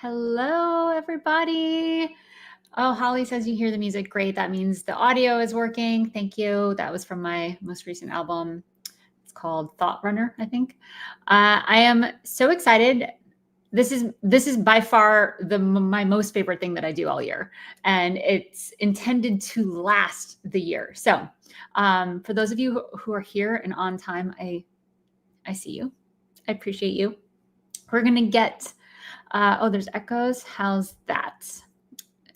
Hello, everybody. Oh, Holly says you hear the music. Great. That means the audio is working. Thank you. That was from my most recent album. It's called Thought Runner, I think. I am so excited. This is by far my most favorite thing that I do all year, and it's intended to last the year. So, for those of you who are here and on time, I see you. I appreciate you. We're gonna get. Oh, there's echoes. How's that?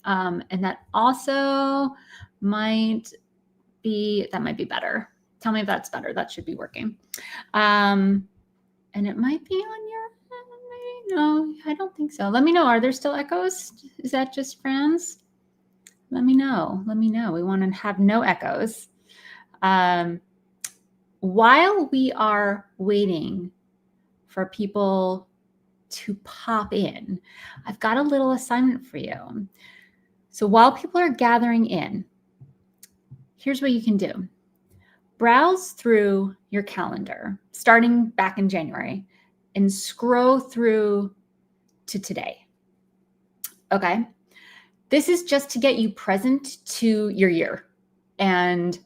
And that also might be better. Tell me if that's better. That should be working. And it might be on your, maybe? No, I don't think so. Let me know. Are there still echoes? Is that just friends? Let me know. We want to have no echoes. While we are waiting for people to pop in, I've got a little assignment for you. So while people are gathering in, here's what you can do. Browse through your calendar, starting back in January, and scroll through to today. Okay? This is just to get you present to your year and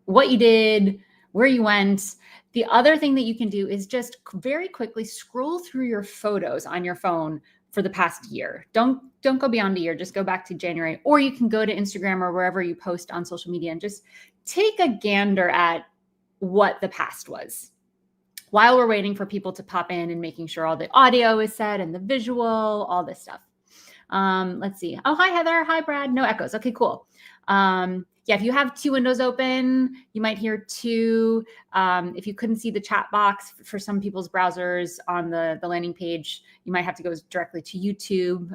what you did, where you went. The other thing that you can do is just very quickly scroll through your photos on your phone for the past year. Don't go beyond a year, just go back to January, or you can go to Instagram or wherever you post on social media and just take a gander at what the past was. While we're waiting for people to pop in and making sure all the audio is set and the visual, all this stuff. Let's see. Oh, hi, Heather. Hi, Brad. No echoes. Okay, cool. Yeah, if you have two windows open, you might hear two. If you couldn't see the chat box for some people's browsers on the landing page, you might have to go directly to YouTube.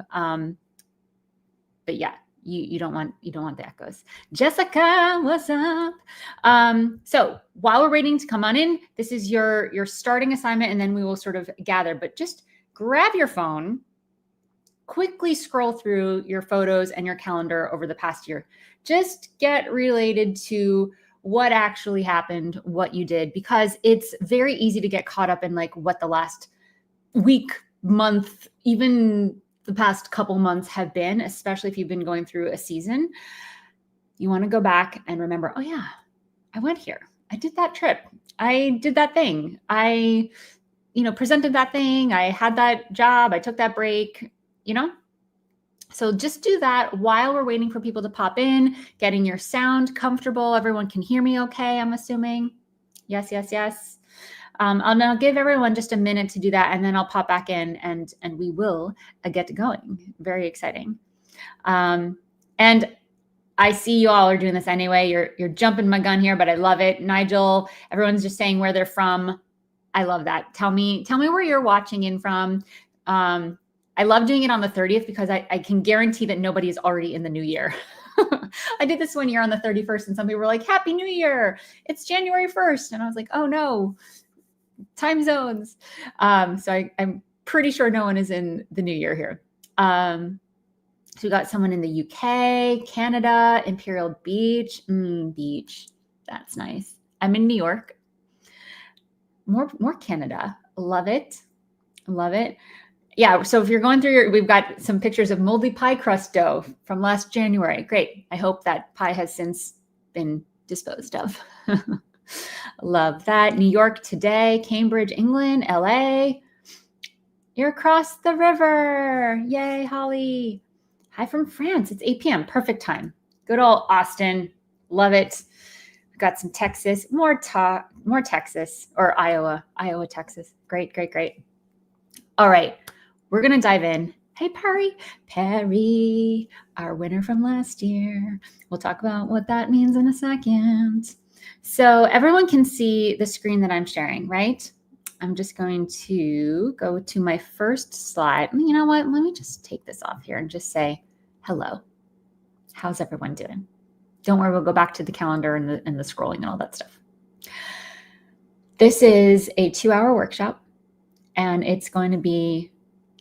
But yeah, you don't want the echoes. Jessica, what's up? So while we're waiting to come on in, this is your starting assignment, and then we will sort of gather. But just grab your phone, quickly scroll through your photos and your calendar over the past year. Just get related to what actually happened, what you did, because it's very easy to get caught up in like what the last week, month, even the past couple months have been, especially if you've been going through a season. You want to go back and remember, oh yeah, I went here. I did that trip. I did that thing. I, presented that thing. I had that job. I took that break, So just do that while we're waiting for people to pop in, getting your sound comfortable. Everyone can hear me okay, I'm assuming. Yes. I'll now give everyone just a minute to do that, and then I'll pop back in and we will get going. Very exciting. And I see you all are doing this anyway. You're jumping my gun here, but I love it. Nigel, everyone's just saying where they're from. I love that. Tell me where you're watching in from. I love doing it on the 30th because I can guarantee that nobody is already in the new year. I did this one year on the 31st, and some people were like, Happy New Year. It's January 1st. And I was like, oh no, time zones. So I'm pretty sure no one is in the new year here. So we got someone in the UK, Canada, Imperial Beach. Beach. That's nice. I'm in New York. More Canada. Love it. Yeah, so if you're going through we've got some pictures of moldy pie crust dough from last January. Great. I hope that pie has since been disposed of. Love that. New York today, Cambridge, England, LA. You're across the river. Yay, Holly. Hi from France. It's 8 p.m. Perfect time. Good old Austin. Love it. We've got some Texas, more Texas, or Iowa, Texas. Great. All right. We're going to dive in. Hey, Perry, our winner from last year. We'll talk about what that means in a second. So everyone can see the screen that I'm sharing, right? I'm just going to go to my first slide. You know what? Let me just take this off here and just say hello. How's everyone doing? Don't worry, we'll go back to the calendar and the scrolling and all that stuff. This is a 2-hour workshop, and it's going to be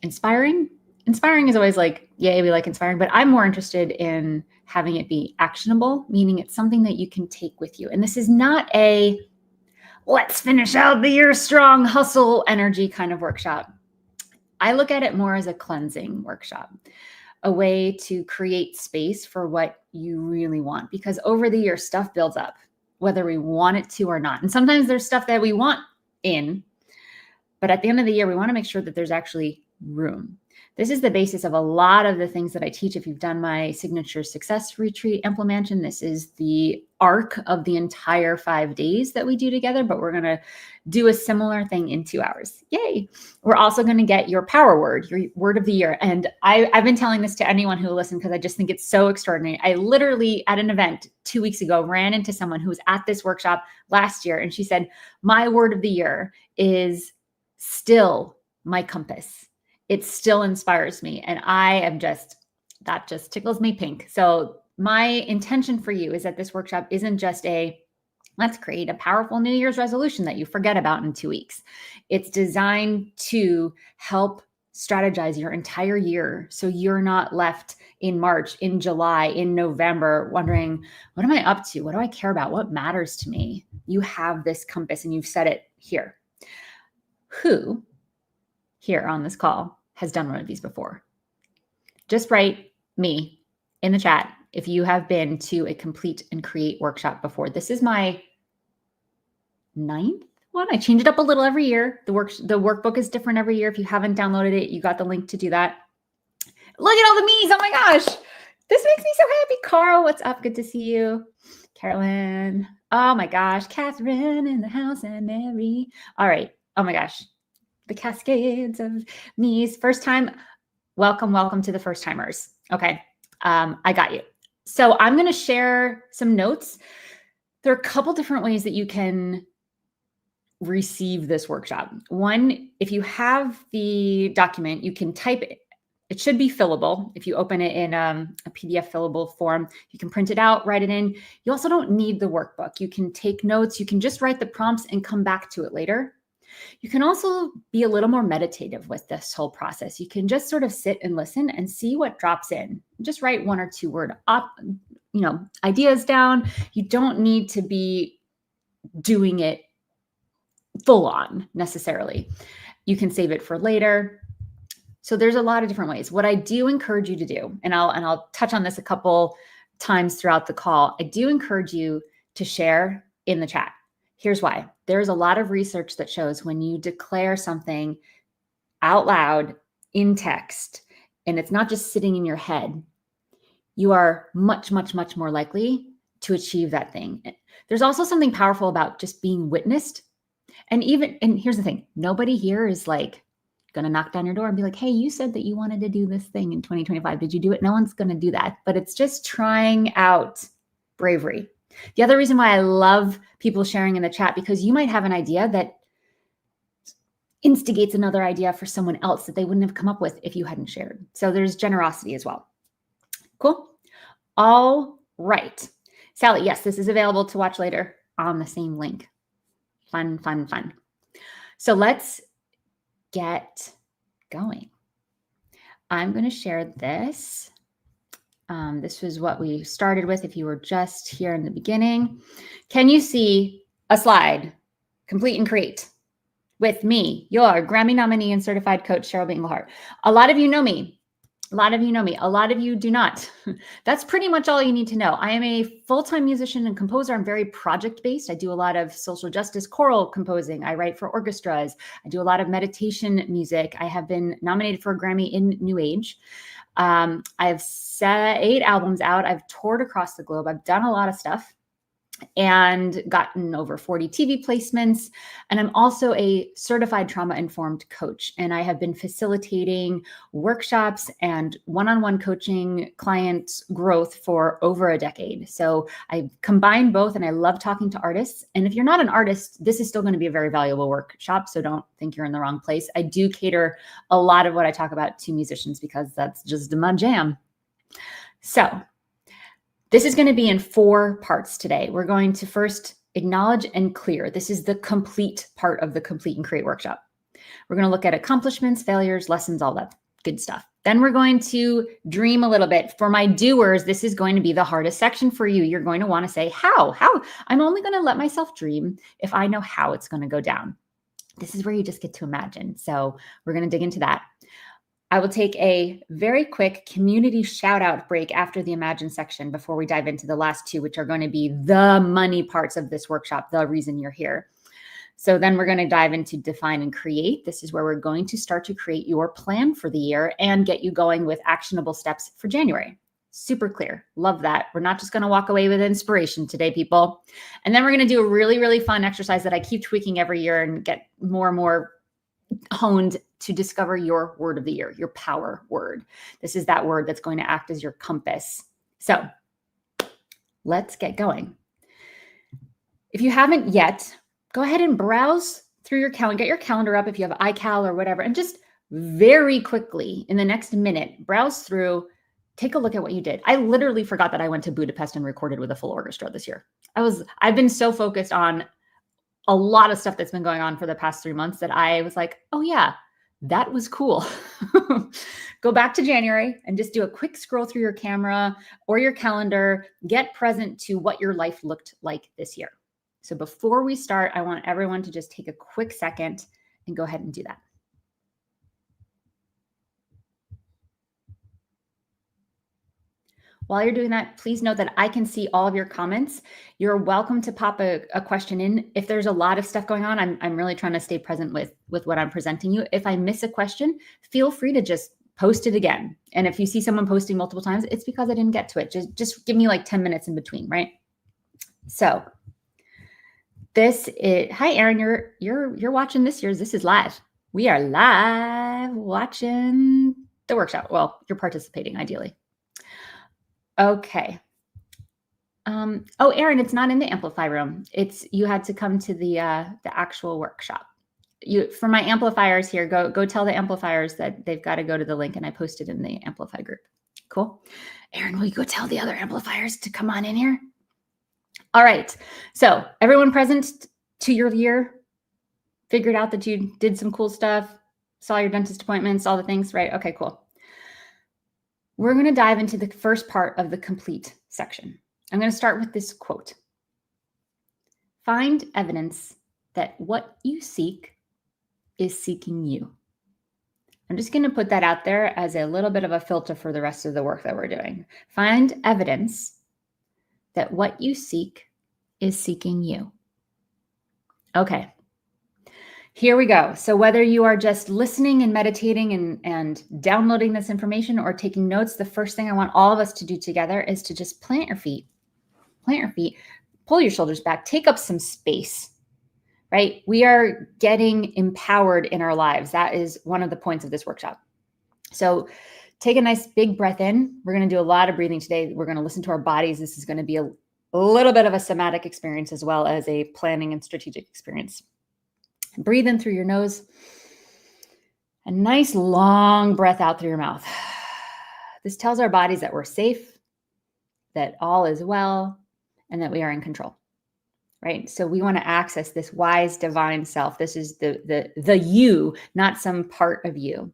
inspiring. Inspiring is always like, yay, we like inspiring, but I'm more interested in having it be actionable, meaning it's something that you can take with you. And this is not a let's finish out the year strong hustle energy kind of workshop. I look at it more as a cleansing workshop, a way to create space for what you really want, because over the year, stuff builds up, whether we want it to or not. And sometimes there's stuff that we want in, but at the end of the year, we want to make sure that there's actually room. This is the basis of a lot of the things that I teach. If you've done my signature success retreat implementation, this is the arc of the entire 5 days that we do together, but we're going to do a similar thing in 2 hours. Yay. We're also going to get your power word, your word of the year. And I've been telling this to anyone who will listen because I just think it's so extraordinary. I literally at an event 2 weeks ago ran into someone who was at this workshop last year. And she said, my word of the year is still my compass. It still inspires me. And that just tickles me pink. So my intention for you is that this workshop isn't just let's create a powerful New Year's resolution that you forget about in 2 weeks. It's designed to help strategize your entire year so you're not left in March, in July, in November, wondering, what am I up to? What do I care about? What matters to me? You have this compass and you've set it here. Who here on this call has done one of these before? Just write me in the chat if you have been to a complete and create workshop before. This is my 9th one. I change it up a little every year. The workbook is different every year. If you haven't downloaded it, you got the link to do that. Look at all the me's. Oh my gosh. This makes me so happy. Carl, what's up? Good to see you. Carolyn. Oh my gosh. Catherine in the house and Mary. All right. Oh my gosh. The cascades of me's. First time. Welcome to the first timers. Okay. I got you. So I'm going to share some notes. There are a couple different ways that you can receive this workshop. One, if you have the document, you can type it. It should be fillable. If you open it in a PDF fillable form, you can print it out, write it in. You also don't need the workbook. You can take notes. You can just write the prompts and come back to it later. You can also be a little more meditative with this whole process. You can just sort of sit and listen and see what drops in. Just write 1 or 2 word ideas down. You don't need to be doing it full on necessarily. You can save it for later. So there's a lot of different ways. What I do encourage you to do, and I'll touch on this a couple times throughout the call, I do encourage you to share in the chat. Here's why. There's a lot of research that shows when you declare something out loud in text, and it's not just sitting in your head, you are much, much, much more likely to achieve that thing. There's also something powerful about just being witnessed. And here's the thing, nobody here is like going to knock down your door and be like, hey, you said that you wanted to do this thing in 2025. Did you do it? No one's going to do that, but it's just trying out bravery. The other reason why I love people sharing in the chat, because you might have an idea that instigates another idea for someone else that they wouldn't have come up with if you hadn't shared. So there's generosity as well. Cool. All right. Sally, yes, this is available to watch later on the same link. Fun, fun, fun. So let's get going. I'm going to share this. This was what we started with if you were just here in the beginning. Can you see a slide? Complete and create with me, your Grammy nominee and certified coach, Cheryl B. Engelhardt. A lot of you know me. A lot of you know me. A lot of you do not. That's pretty much all you need to know. I am a full-time musician and composer. I'm very project-based. I do a lot of social justice choral composing. I write for orchestras. I do a lot of meditation music. I have been nominated for a Grammy in New Age. I have 8 albums out. I've toured across the globe. I've done a lot of stuff and gotten over 40 TV placements. And I'm also a certified trauma-informed coach. And I have been facilitating workshops and one-on-one coaching client growth for over a decade. So I combine both, and I love talking to artists. And if you're not an artist, this is still going to be a very valuable workshop. So don't think you're in the wrong place. I do cater a lot of what I talk about to musicians because that's just my jam. So this is going to be in 4 parts today. We're going to first acknowledge and clear. This is the complete part of the Complete and Create workshop. We're going to look at accomplishments, failures, lessons, all that good stuff. Then we're going to dream a little bit. For my doers, this is going to be the hardest section for you. You're going to want to say, how? I'm only going to let myself dream if I know how it's going to go down. This is where you just get to imagine. So we're going to dig into that. I will take a very quick community shout out break after the Imagine section before we dive into the last two, which are going to be the money parts of this workshop, the reason you're here. So then we're going to dive into define and create. This is where we're going to start to create your plan for the year and get you going with actionable steps for January. Super clear. Love that. We're not just going to walk away with inspiration today, people. And then we're going to do a really, really fun exercise that I keep tweaking every year and get more and more honed to discover your word of the year, your power word. This is that word that's going to act as your compass. So let's get going. If you haven't yet, go ahead and browse through your calendar, get your calendar up if you have iCal or whatever, and just very quickly in the next minute, browse through, take a look at what you did. I literally forgot that I went to Budapest and recorded with a full orchestra this year. I've been so focused on a lot of stuff that's been going on for the past 3 months that I was like, oh yeah, that was cool. Go back to January and just do a quick scroll through your camera or your calendar, get present to what your life looked like this year. So before we start, I want everyone to just take a quick second and go ahead and do that. While you're doing that, please note that I can see all of your comments. You're welcome to pop a question in. If there's a lot of stuff going on, I'm really trying to stay present with what I'm presenting you. If I miss a question, feel free to just post it again. And if you see someone posting multiple times, it's because I didn't get to it. Just give me like 10 minutes in between, right? So this is, hi Erin, you're watching this year's, this is live. We are live watching the workshop. Well, you're participating ideally. Okay. Oh, Erin, it's not in the Amplify room. You had to come to the actual workshop. For my amplifiers here, go tell the amplifiers that they've got to go to the link, and I posted in the Amplify group. Cool. Erin, will you go tell the other amplifiers to come on in here? All right. So everyone present to your year, figured out that you did some cool stuff, saw your dentist appointments, all the things, right? Okay, cool. We're going to dive into the first part of the complete section. I'm going to start with this quote. Find evidence that what you seek is seeking you. I'm just going to put that out there as a little bit of a filter for the rest of the work that we're doing. Find evidence that what you seek is seeking you. Okay. Here we go. So whether you are just listening and meditating and downloading this information or taking notes, the first thing I want all of us to do together is to just plant your feet, pull your shoulders back, take up some space, right? We are getting empowered in our lives. That is one of the points of this workshop. So take a nice big breath in. We're going to do a lot of breathing today. We're going to listen to our bodies. This is going to be a little bit of a somatic experience as well as a planning and strategic experience. Breathe in through your nose. A nice long breath out through your mouth. This tells our bodies that we're safe, that all is well, and that we are in control, right? So we want to access this wise divine self. This is the you, not some part of you.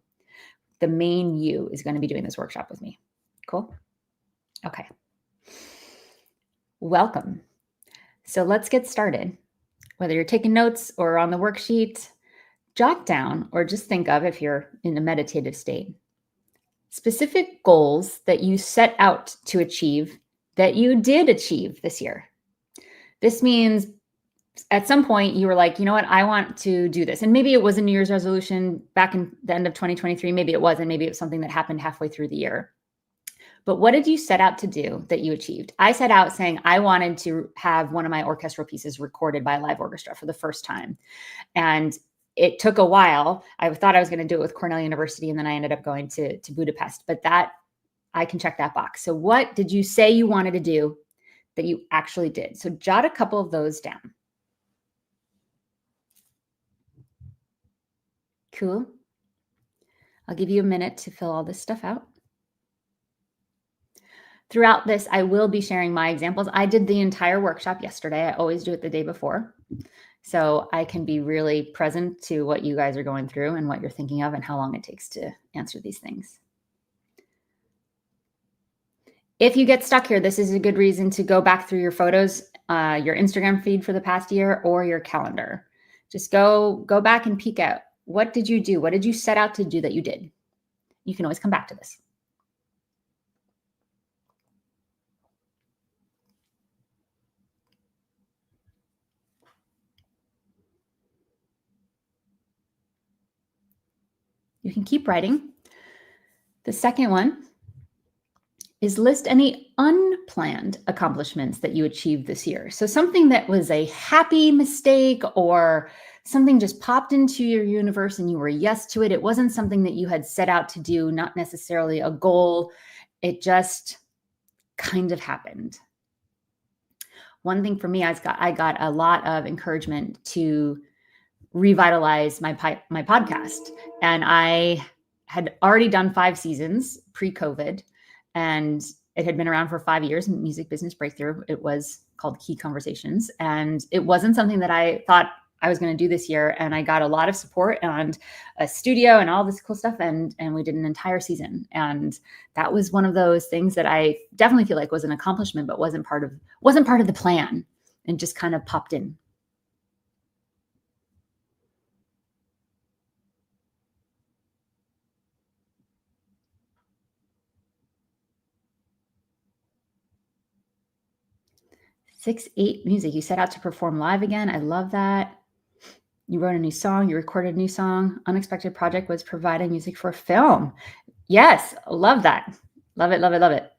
The main you is going to be doing this workshop with me. Cool? Okay. Welcome. So let's get started. Whether you're taking notes or on the worksheet, jot down or just think of, if you're in a meditative state, specific goals that you set out to achieve that you did achieve this year. This means at some point you were like, you know what, I want to do this. And maybe it was a New Year's resolution back in the end of 2023. Maybe it wasn't. Maybe it was something that happened halfway through the year. But what did you set out to do that you achieved? I set out saying I wanted to have one of my orchestral pieces recorded by a live orchestra for the first time. And it took a while. I thought I was going to do it with Cornell University, and then I ended up going to Budapest. But that, I can check that box. So what did you say you wanted to do that you actually did? So jot a couple of those down. Cool. I'll give you a minute to fill all this stuff out. Throughout this, I will be sharing my examples. I did the entire workshop yesterday. I always do it the day before. So I can be really present to what you guys are going through and what you're thinking of and how long it takes to answer these things. If you get stuck here, this is a good reason to go back through your photos, your Instagram feed for the past year, or your calendar. Just go back and peek out. What did you do? What did you set out to do that you did? you can always come back to this. You can keep writing. The second one is list any unplanned accomplishments that you achieved this year. So something that was a happy mistake or something just popped into your universe and you were yes to it. It wasn't something that you had set out to do, not necessarily a goal. It just kind of happened. One thing for me, I got a lot of encouragement to revitalize my podcast. And I had already done 5 seasons pre-COVID, and it had been around for 5 years, Music Business Breakthrough. It was called Key Conversations. And it wasn't something that I thought I was going to do this year. And I got a lot of support and a studio and all this cool stuff. And we did an entire season. And that was one of those things that I definitely feel like was an accomplishment, but wasn't part of the plan and just kind of popped in. Six, 8 music. You set out to perform live again. I love that. You wrote a new song. You recorded a new song. Unexpected project was providing music for film. Yes, love that. Love it, love it, love it.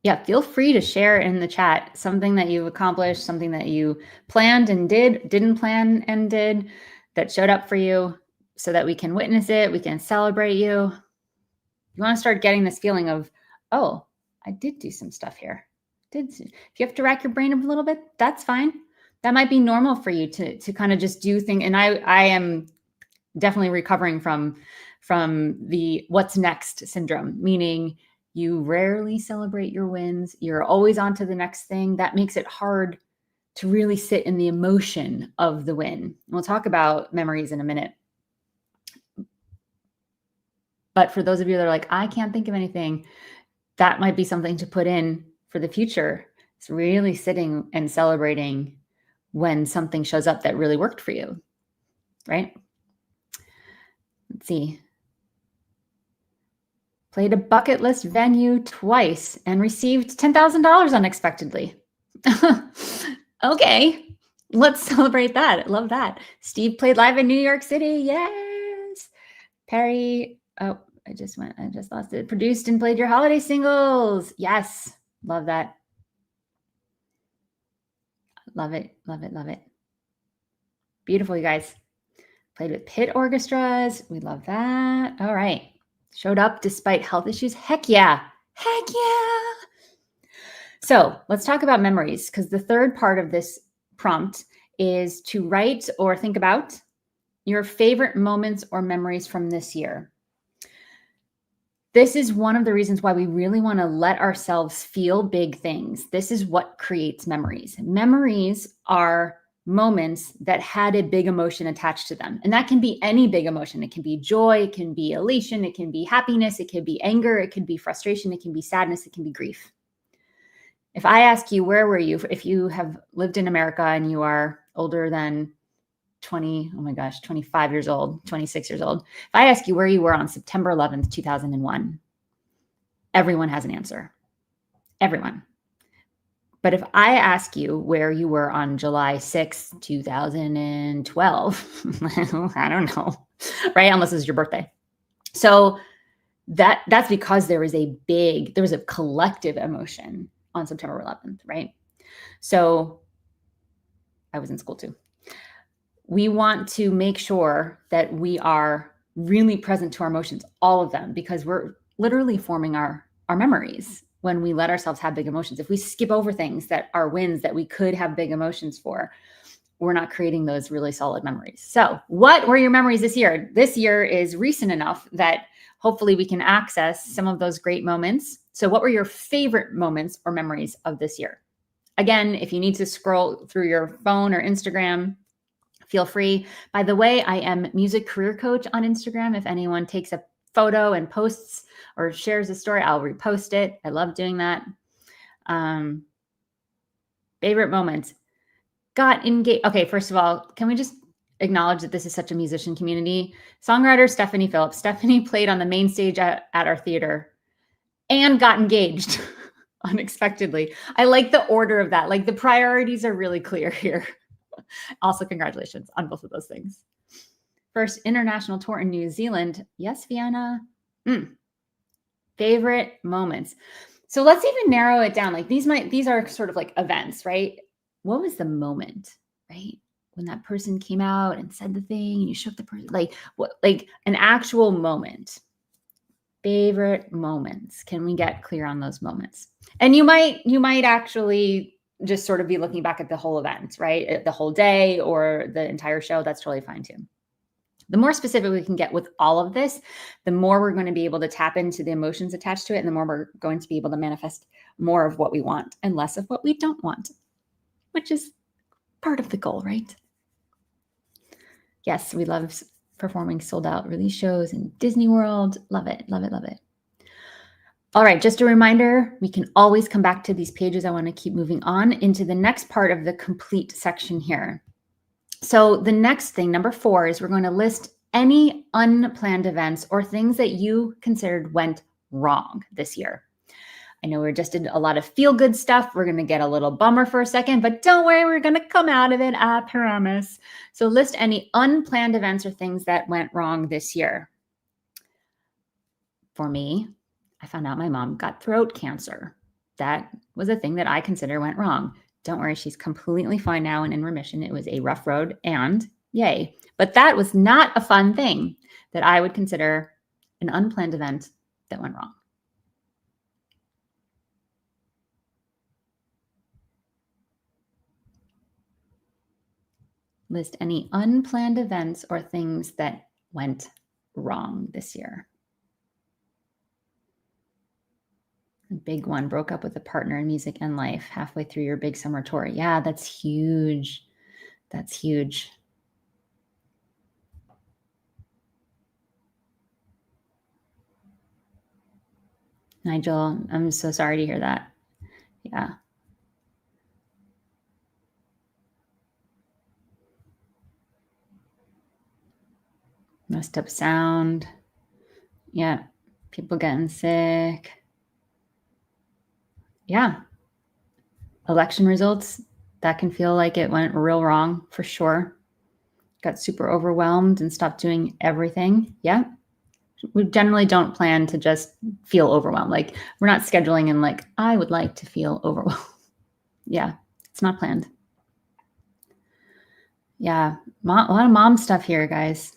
Yeah, feel free to share in the chat something that you've accomplished, something that you planned and didn't plan and did, that showed up for you so that we can witness it. We can celebrate you. You want to start getting this feeling of, oh, I did do some stuff here. If you have to rack your brain a little bit, that's fine. That might be normal for you to kind of just do things. And I am definitely recovering from the what's next syndrome, meaning you rarely celebrate your wins. You're always on to the next thing. That makes it hard to really sit in the emotion of the win. We'll talk about memories in a minute. But for those of you that are like, I can't think of anything, that might be something to put in for the future. It's really sitting and celebrating when something shows up that really worked for you, right? Let's see. Played a bucket list venue twice and received $10,000 unexpectedly. Okay, let's celebrate that. I love that. Steve played live in New York City. Yes. Perry, oh, I just lost it. Produced and played your holiday singles. Yes. Love that. Love it. Love it. Love it. Beautiful, you guys. Played with pit orchestras. We love that. All right. Showed up despite health issues. Heck yeah. Heck yeah. So let's talk about memories, because the third part of this prompt is to write or think about your favorite moments or memories from this year. This is one of the reasons why we really want to let ourselves feel big things. This is what creates memories. Memories are moments that had a big emotion attached to them. And that can be any big emotion. It can be joy, it can be elation, it can be happiness, it can be anger, it can be frustration, it can be sadness, it can be grief. If I ask you, where were you? If you have lived in America and you are older than 25 years old, 26 years old. If I ask you where you were on September 11th, 2001, everyone has an answer. Everyone. But if I ask you where you were on July 6th, 2012, I don't know, right? Unless it's your birthday. So that's because there was a collective emotion on September 11th, right? So I was in school too. We want to make sure that we are really present to our emotions, all of them, because we're literally forming our memories when we let ourselves have big emotions. If we skip over things that are wins that we could have big emotions for, we're not creating those really solid memories. So what were your memories this year? This year is recent enough that hopefully we can access some of those great moments. So what were your favorite moments or memories of this year? Again, if you need to scroll through your phone or Instagram, feel free. By the way, I am Music Career Coach on Instagram. If anyone takes a photo and posts or shares a story, I'll repost it. I love doing that. Favorite moments. got engaged. Okay, first of all, can we just acknowledge that this is such a musician community? Songwriter Stephanie Phillips. Stephanie played on the main stage at our theater and got engaged unexpectedly. I like the order of that. Like the priorities are really clear here. Also, congratulations on both of those things. First international tour in New Zealand. Yes, Vienna. Favorite moments. So let's even narrow it down. Like these are sort of like events, right? What was the moment, right? When that person came out and said the thing and you shook the person, like what, like an actual moment. Favorite moments. Can we get clear on those moments? And you might actually just sort of be looking back at the whole event, right? The whole day or the entire show. That's totally fine too. The more specific we can get with all of this, the more we're going to be able to tap into the emotions attached to it, and the more we're going to be able to manifest more of what we want and less of what we don't want, which is part of the goal, right? Yes, we love performing sold out release shows in Disney World. Love it, love it, love it. All right, just a reminder, we can always come back to these pages. I want to keep moving on into the next part of the complete section here. So the next thing, number 4, is we're going to list any unplanned events or things that you considered went wrong this year. I know we just did a lot of feel-good stuff. We're going to get a little bummer for a second, but don't worry, we're going to come out of it, I promise. So list any unplanned events or things that went wrong this year. For me, I found out my mom got throat cancer. That was a thing that I consider went wrong. Don't worry, she's completely fine now and in remission. It was a rough road and yay. But that was not a fun thing that I would consider an unplanned event that went wrong. List any unplanned events or things that went wrong this year. A big one, broke up with a partner in music and life halfway through your big summer tour. Yeah, that's huge. That's huge. Nigel, I'm so sorry to hear that. Yeah. Messed up sound. Yeah. People getting sick. Yeah. Election results, that can feel like it went real wrong for sure. Got super overwhelmed and stopped doing everything. Yeah. We generally don't plan to just feel overwhelmed. Like we're not scheduling in like, I would like to feel overwhelmed. Yeah. It's not planned. Yeah. A lot of mom stuff here, guys.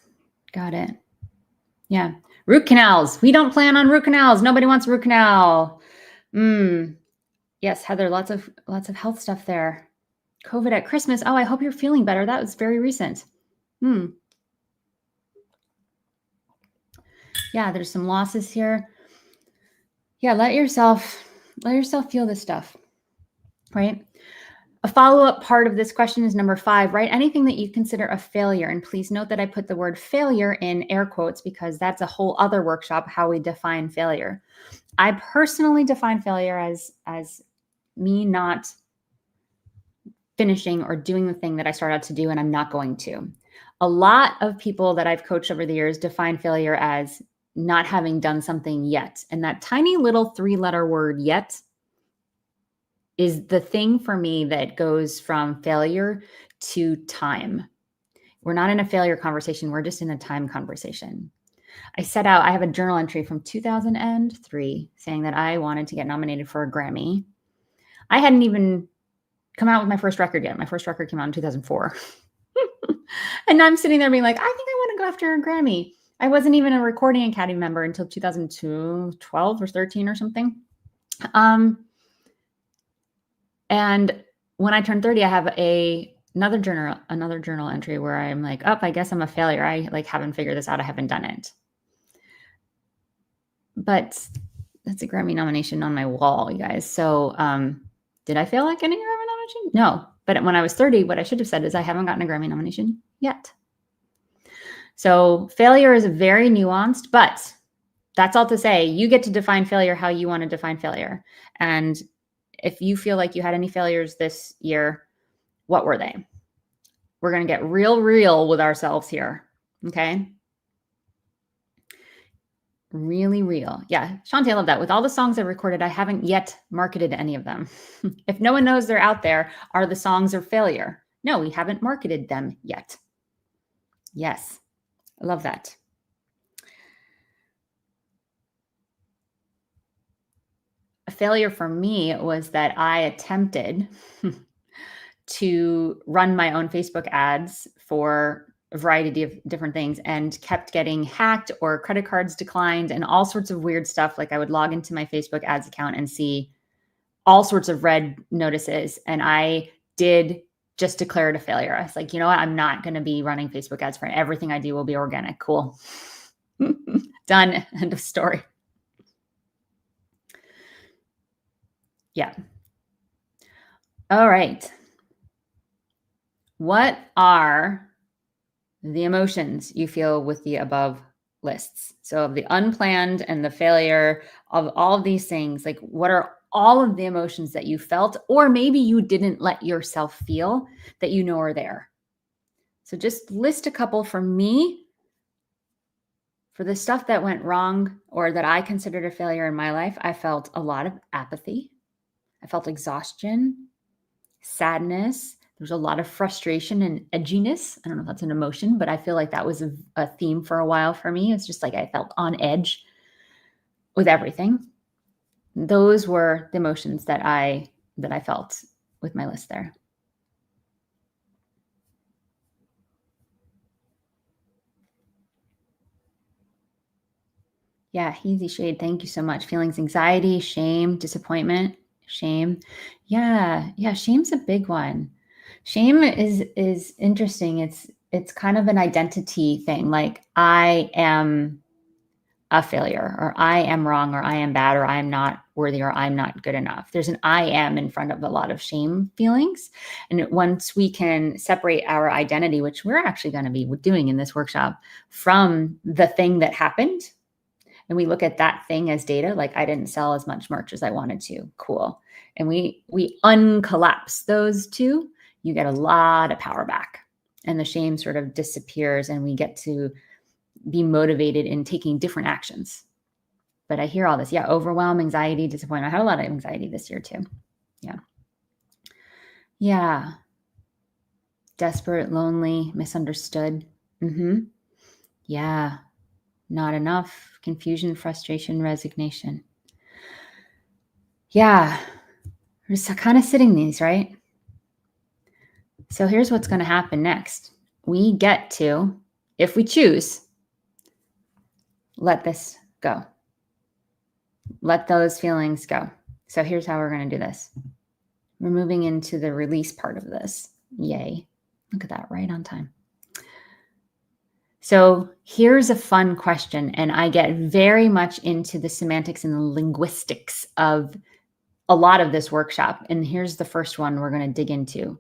Got it. Yeah. Root canals. We don't plan on root canals. Nobody wants root canal. Yes, Heather, lots of health stuff there. COVID at Christmas. Oh, I hope you're feeling better. That was very recent. Yeah, there's some losses here. Yeah, let yourself feel this stuff, right? A follow-up part of this question is number 5, right? Anything that you consider a failure. And please note that I put the word failure in air quotes because that's a whole other workshop, how we define failure. I personally define failure as me not finishing or doing the thing that I started out to do and I'm not going to. A lot of people that I've coached over the years define failure as not having done something yet. And that tiny little 3-letter word yet is the thing for me that goes from failure to time. We're not in a failure conversation. We're just in a time conversation. I have a journal entry from 2003 saying that I wanted to get nominated for a Grammy. I hadn't even come out with my first record yet. My first record came out in 2004. And I'm sitting there being like, I think I want to go after a Grammy. I wasn't even a Recording Academy member until 2012 or 13 or something. And when I turned 30, I have another journal entry where I'm like, I guess I'm a failure. I haven't figured this out. I haven't done it. But that's a Grammy nomination on my wall, you guys. So did I fail at getting a Grammy nomination? No. But when I was 30, what I should have said is I haven't gotten a Grammy nomination yet. So failure is very nuanced, but that's all to say, you get to define failure how you want to define failure. And if you feel like you had any failures this year, what were they? We're going to get real with ourselves here. Okay. Really real. Yeah. Shantae, I love that. With all the songs I recorded, I haven't yet marketed any of them. If no one knows they're out there, are the songs a failure? No, we haven't marketed them yet. Yes. I love that. A failure for me was that I attempted to run my own Facebook ads for a variety of different things and kept getting hacked or credit cards declined and all sorts of weird stuff. Like I would log into my Facebook ads account and see all sorts of red notices. And I did just declare it a failure. I was like, you know what? I'm not going to be running Facebook ads for everything I do will be organic. Cool. Done. End of story. Yeah. All right. What are the emotions you feel with the above lists? So of the unplanned and the failure of all of these things, like what are all of the emotions that you felt, or maybe you didn't let yourself feel that you know are there? So just list a couple for me. For the stuff that went wrong or that I considered a failure in my life, I felt a lot of apathy. I felt exhaustion, sadness. There's a lot of frustration and edginess. I don't know if that's an emotion, but I feel like that was a theme for a while for me. It's just like I felt on edge with everything. Those were the emotions that I felt with my list there. Yeah, Easy Shade, thank you so much. Feelings, anxiety, shame, disappointment, shame. Yeah, shame's a big one. Shame is interesting. It's kind of an identity thing. Like I am a failure, or I am wrong, or I am bad, or I am not worthy, or I'm not good enough. There's an I am in front of a lot of shame feelings. And once we can separate our identity, which we're actually going to be doing in this workshop, from the thing that happened, and we look at that thing as data, like I didn't sell as much merch as I wanted to. Cool. And we uncollapse those two, you get a lot of power back. And the shame sort of disappears and we get to be motivated in taking different actions. But I hear all this. Yeah, overwhelm, anxiety, disappointment. I had a lot of anxiety this year too. Yeah. Yeah. Desperate, lonely, misunderstood. Mm-hmm. Yeah. Not enough, confusion, frustration, resignation. Yeah, we're just kind of sitting these, right? So here's what's going to happen next. We get to, if we choose, let this go. Let those feelings go. So here's how we're going to do this. We're moving into the release part of this. Yay. Look at that, right on time. So here's a fun question, and I get very much into the semantics and the linguistics of a lot of this workshop. And here's the first one we're going to dig into.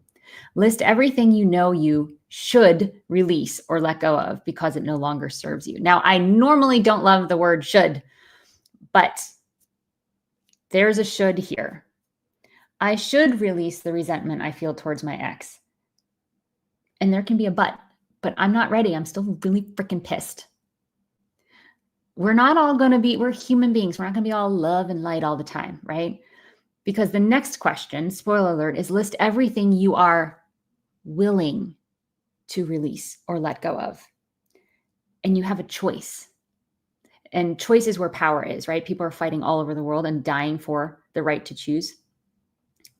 List everything you know you should release or let go of because it no longer serves you. Now, I normally don't love the word should, but there's a should here. I should release the resentment I feel towards my ex. And there can be a but I'm not ready. I'm still really freaking pissed. We're not all going to be, we're human beings. We're not going to be all love and light all the time, right? Because the next question, spoiler alert, is list everything you are willing to release or let go of. And you have a choice. And choice is where power is, right? People are fighting all over the world and dying for the right to choose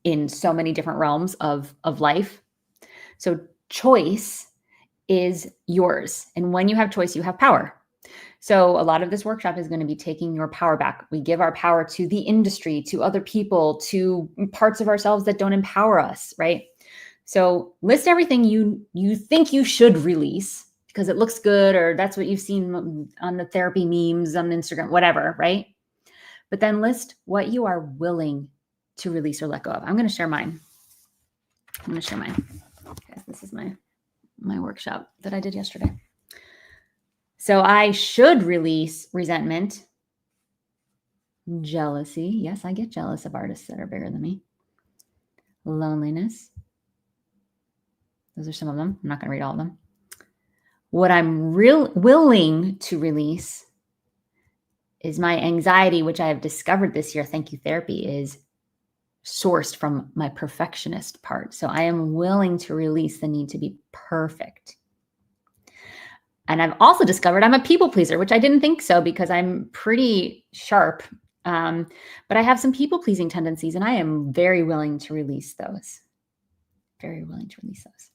in so many different realms of life. So choice is yours. And when you have choice, you have power. So a lot of this workshop is going to be taking your power back. We give our power to the industry, to other people, to parts of ourselves that don't empower us, right? So list everything you think you should release because it looks good, or that's what you've seen on the therapy memes on Instagram, whatever, right? But then list what you are willing to release or let go of. I'm going to share mine. Okay, this is my workshop that I did yesterday. So I should release resentment, jealousy. Yes, I get jealous of artists that are bigger than me. Loneliness, Those are some of them. I'm not going to read all of them. What I'm willing to release is my anxiety, which I have discovered this year, thank you therapy, is sourced from my perfectionist part. So I am willing to release the need to be perfect. And I've also discovered I'm a people pleaser, which I didn't think so because I'm pretty sharp. But I have some people pleasing tendencies, and I am very willing to release those. Very willing to release those.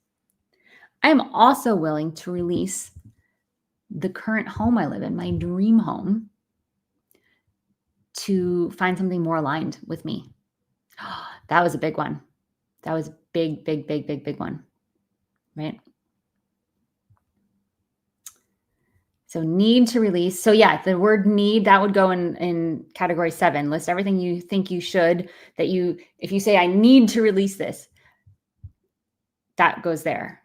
I am also willing to release the current home I live in, my dream home, to find something more aligned with me. That was a big one. That was a big one, right? So need to release. So yeah, the word need, that would go in category 7. List everything you think you should, if you say, I need to release this, that goes there.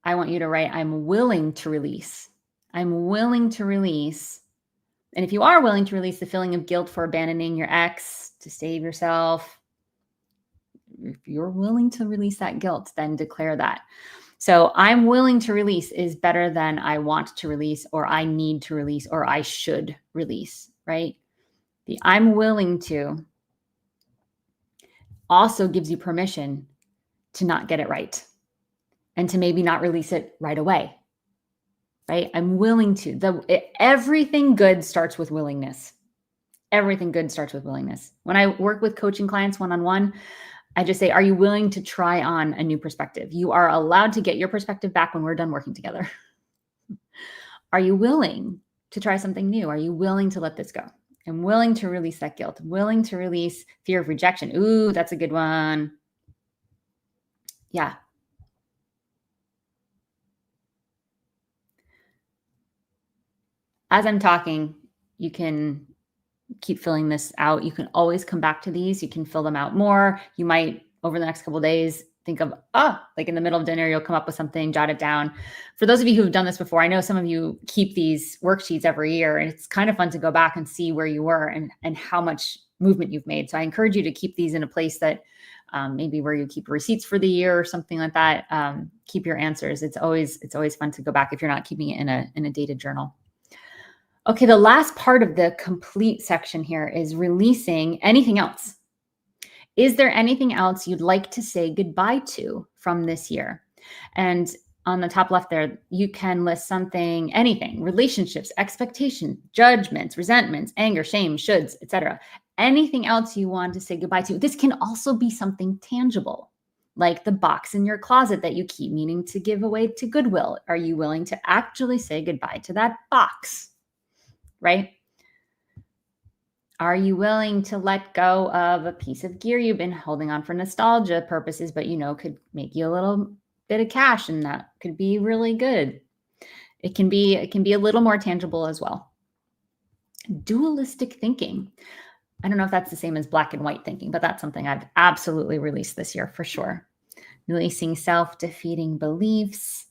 I want you to write, I'm willing to release. I'm willing to release. And if you are willing to release the feeling of guilt for abandoning your ex to save yourself, if you're willing to release that guilt, then declare that. So I'm willing to release is better than I want to release, or I need to release, or I should release, right? The I'm willing to also gives you permission to not get it right and to maybe not release it right away, right? I'm willing to. Everything good starts with willingness. Everything good starts with willingness. When I work with coaching clients one-on-one, I just say, are you willing to try on a new perspective? You are allowed to get your perspective back when we're done working together. Are you willing to try something new? Are you willing to let this go? I'm willing to release that guilt. I'm willing to release fear of rejection. Ooh, that's a good one. Yeah. As I'm talking, you can keep filling this out. You can always come back to these. You can fill them out more. You might, over the next couple of days, think of, like in the middle of dinner, you'll come up with something, jot it down. For those of you who have done this before, I know some of you keep these worksheets every year, and it's kind of fun to go back and see where you were and how much movement you've made. So I encourage you to keep these in a place that maybe where you keep receipts for the year or something like that. Keep your answers. It's always fun to go back if you're not keeping it in a dated journal. Okay, the last part of the complete section here is releasing anything else. Is there anything else you'd like to say goodbye to from this year? And on the top left there, you can list something, anything, relationships, expectations, judgments, resentments, anger, shame, shoulds, etc. Anything else you want to say goodbye to. This can also be something tangible, like the box in your closet that you keep meaning to give away to Goodwill. Are you willing to actually say goodbye to that box? Right? Are you willing to let go of a piece of gear you've been holding on for nostalgia purposes, but could make you a little bit of cash, and that could be really good. It can be a little more tangible as well. Dualistic thinking. I don't know if that's the same as black and white thinking, but that's something I've absolutely released this year for sure. Releasing self-defeating beliefs,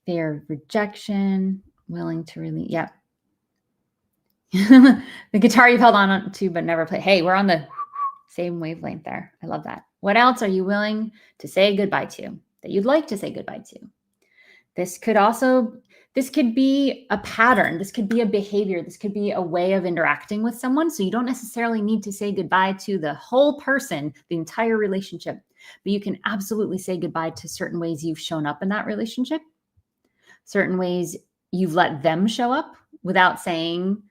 fear of rejection, willing to release. Yep. The guitar you've held on to but never played. Hey, we're on the same wavelength there. I love that. What else are you willing to say goodbye to that you'd like to say goodbye to? This could be a pattern. This could be a behavior. This could be a way of interacting with someone. So you don't necessarily need to say goodbye to the whole person, the entire relationship, but you can absolutely say goodbye to certain ways you've shown up in that relationship, certain ways you've let them show up without saying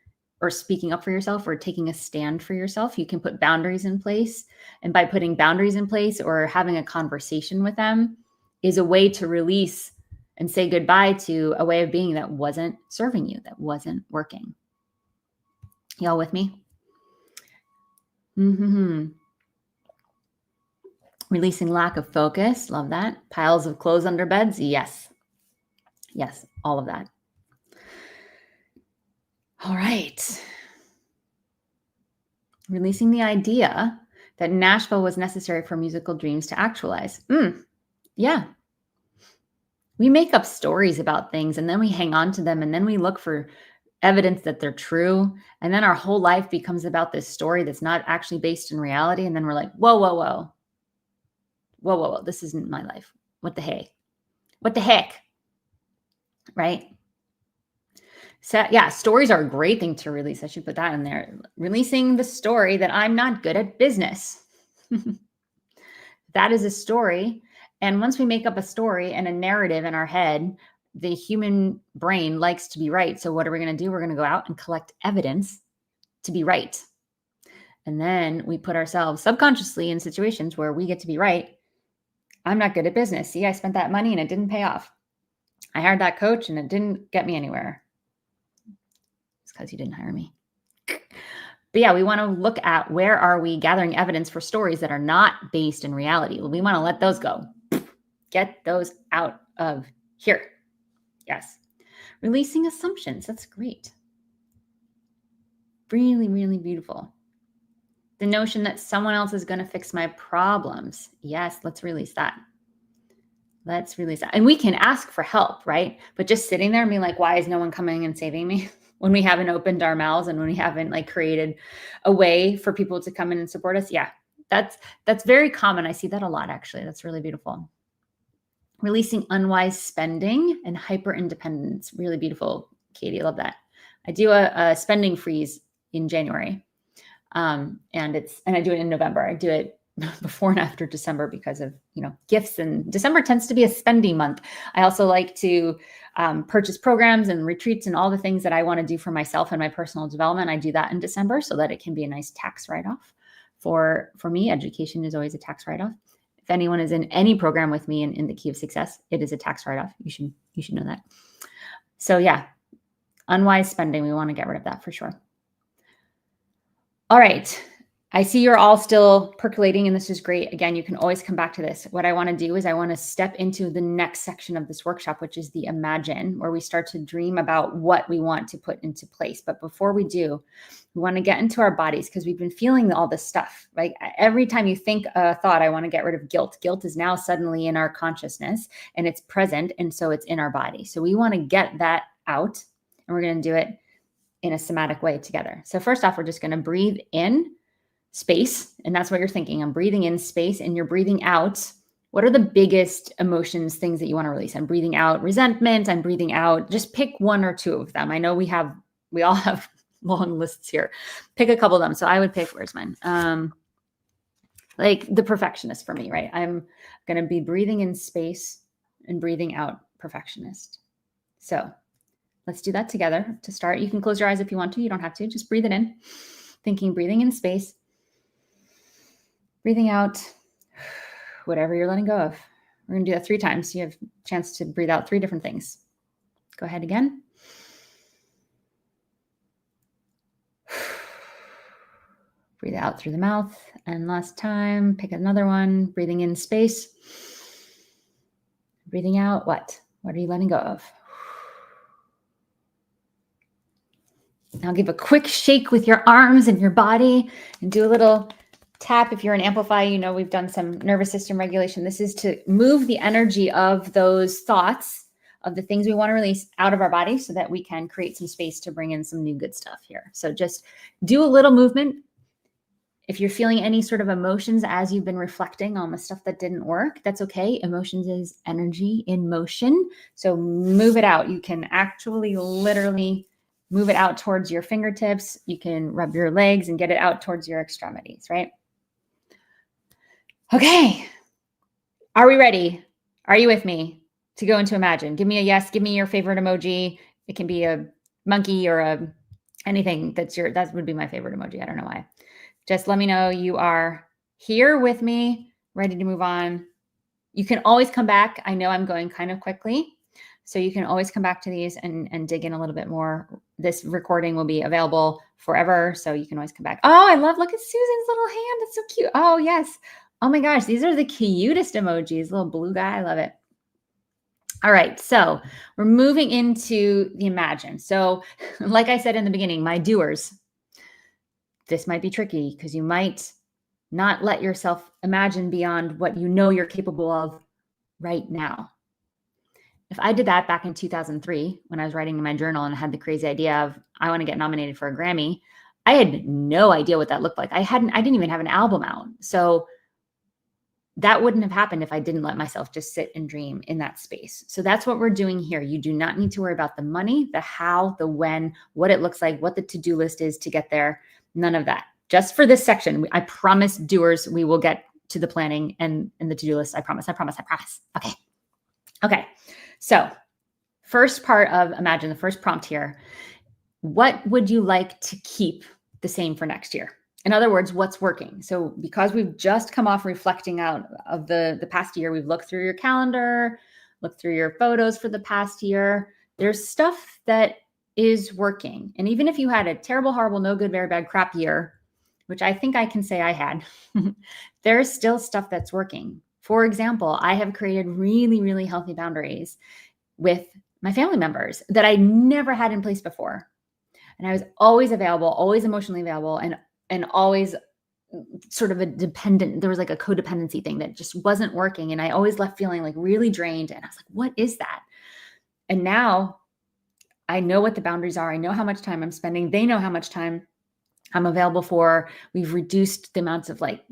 or speaking up for yourself or taking a stand for yourself. You can put boundaries in place. And by putting boundaries in place or having a conversation with them is a way to release and say goodbye to a way of being that wasn't serving you, that wasn't working. Y'all with me? Releasing lack of focus. Love that. Piles of clothes under beds. Yes. Yes, all of that. All right. Releasing the idea that Nashville was necessary for musical dreams to actualize. Yeah. We make up stories about things and then we hang on to them and then we look for evidence that they're true. And then our whole life becomes about this story that's not actually based in reality. And then we're like, whoa. This isn't my life. What the heck? What the heck? Right? So yeah, stories are a great thing to release. I should put that in there. Releasing the story that I'm not good at business. That is a story. And once we make up a story and a narrative in our head, the human brain likes to be right. So what are we going to do? We're going to go out and collect evidence to be right. And then we put ourselves subconsciously in situations where we get to be right. I'm not good at business. See, I spent that money and it didn't pay off. I hired that coach and it didn't get me anywhere. It's because you didn't hire me. But yeah, we want to look at where are we gathering evidence for stories that are not based in reality. We want to let those go. Get those out of here. Yes. Releasing assumptions. That's great. Really, really beautiful. The notion that someone else is going to fix my problems. Yes, let's release that. Let's release that. And we can ask for help, right? But just sitting there and being like, why is no one coming and saving me? When we haven't opened our mouths and when we haven't like created a way for people to come in and support us. Yeah, that's very common. I see that a lot, actually. That's really beautiful. Releasing unwise spending and hyper independence. Really beautiful, Katie. I love that. I do a spending freeze in January. And I do it in November. I do it before and after December because of, gifts, and December tends to be a spending month. I also like to purchase programs and retreats and all the things that I want to do for myself and my personal development. I do that in December so that it can be a nice tax write-off. For me, education is always a tax write-off. If anyone is in any program with me in the Key of Success, it is a tax write-off. You should know that. So yeah, unwise spending, we want to get rid of that for sure. All right. I see you're all still percolating, and this is great. Again, you can always come back to this. What I want to do is I want to step into the next section of this workshop, which is the imagine, where we start to dream about what we want to put into place. But before we do, we want to get into our bodies because we've been feeling all this stuff. Like every time you think a thought, I want to get rid of guilt. Guilt is now suddenly in our consciousness and it's present. And so it's in our body. So we want to get that out, and we're going to do it in a somatic way together. So first off, we're just going to breathe in space. And that's what you're thinking. I'm breathing in space and you're breathing out. What are the biggest emotions, things that you want to release? I'm breathing out resentment. I'm breathing out. Just pick one or two of them. I know we all have long lists here. Pick a couple of them. So I would pick, where's mine? Like the perfectionist for me, right? I'm going to be breathing in space and breathing out perfectionist. So let's do that together to start. You can close your eyes if you want to. You don't have to. Just breathe it in. Thinking, breathing in space. Breathing out whatever you're letting go of. We're going to do that 3 times. So you have a chance to breathe out 3 different things. Go ahead again. Breathe out through the mouth. And last time, pick another one. Breathing in space. Breathing out what? What are you letting go of? Now give a quick shake with your arms and your body and do a little tap. If you're an amplifier, we've done some nervous system regulation. This is to move the energy of those thoughts, of the things we want to release out of our body so that we can create some space to bring in some new good stuff here. So just do a little movement. If you're feeling any sort of emotions as you've been reflecting on the stuff that didn't work, that's okay. Emotions is energy in motion. So move it out. You can actually literally move it out towards your fingertips. You can rub your legs and get it out towards your extremities, right? Okay. Are we ready? Are you with me to go into imagine? Give me a yes. Give me your favorite emoji. It can be a monkey or anything that would be my favorite emoji. I don't know why. Just let me know you are here with me, ready to move on. You can always come back. I know I'm going kind of quickly, so you can always come back to these and dig in a little bit more. This recording will be available forever, so you can always come back. Oh, look at Susan's little hand. It's so cute. Oh, yes. Oh my gosh, these are the cutest emojis. Little blue guy. I love it. All right, so we're moving into the imagine. So like I said in the beginning, my doers, this might be tricky because you might not let yourself imagine beyond what you know you're capable of right now. If I did that back in 2003, when I was writing in my journal and I had the crazy idea of, I want to get nominated for a Grammy, I had no idea what that looked like. I didn't even have an album out. So that wouldn't have happened if I didn't let myself just sit and dream in that space. So that's what we're doing here. You do not need to worry about the money, the how, the when, what it looks like, what the to-do list is to get there. None of that. Just for this section, I promise doers, we will get to the planning and the to-do list. I promise. Okay. Okay. So first part of Imagine, the first prompt here. What would you like to keep the same for next year? In other words, what's working? So because we've just come off reflecting out of the past year, we've looked through your calendar, looked through your photos for the past year. There's stuff that is working. And even if you had a terrible, horrible, no good, very bad, crap year, which I think I can say I had, there's still stuff that's working. For example, I have created really, really healthy boundaries with my family members that I never had in place before. And I was always available, always emotionally available, and always sort of a dependent. There was like a codependency thing that just wasn't working. And I always left feeling like really drained. And I was like, what is that? And now I know what the boundaries are. I know how much time I'm spending. They know how much time I'm available for. We've reduced the amounts of like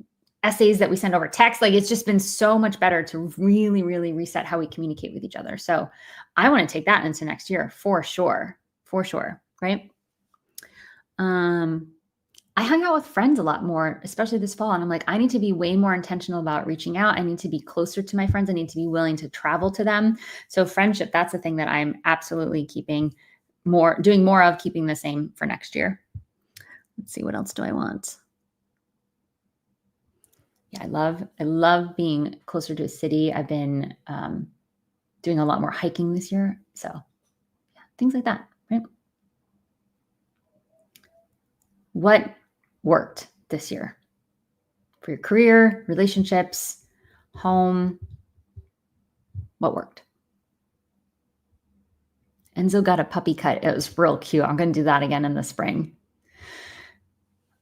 essays that we send over text. Like it's just been so much better to really, really reset how we communicate with each other. So I want to take that into next year for sure. Right. I hung out with friends a lot more, especially this fall. And I'm like, I need to be way more intentional about reaching out. I need to be closer to my friends. I need to be willing to travel to them. So friendship, that's the thing that I'm absolutely doing more of, keeping the same for next year. Let's see, what else do I want? Yeah, I love being closer to a city. I've been doing a lot more hiking this year. So yeah, things like that, right? What worked this year for your career, relationships, home? What worked? Enzo got a puppy cut. It was real cute. I'm going to do that again in the spring.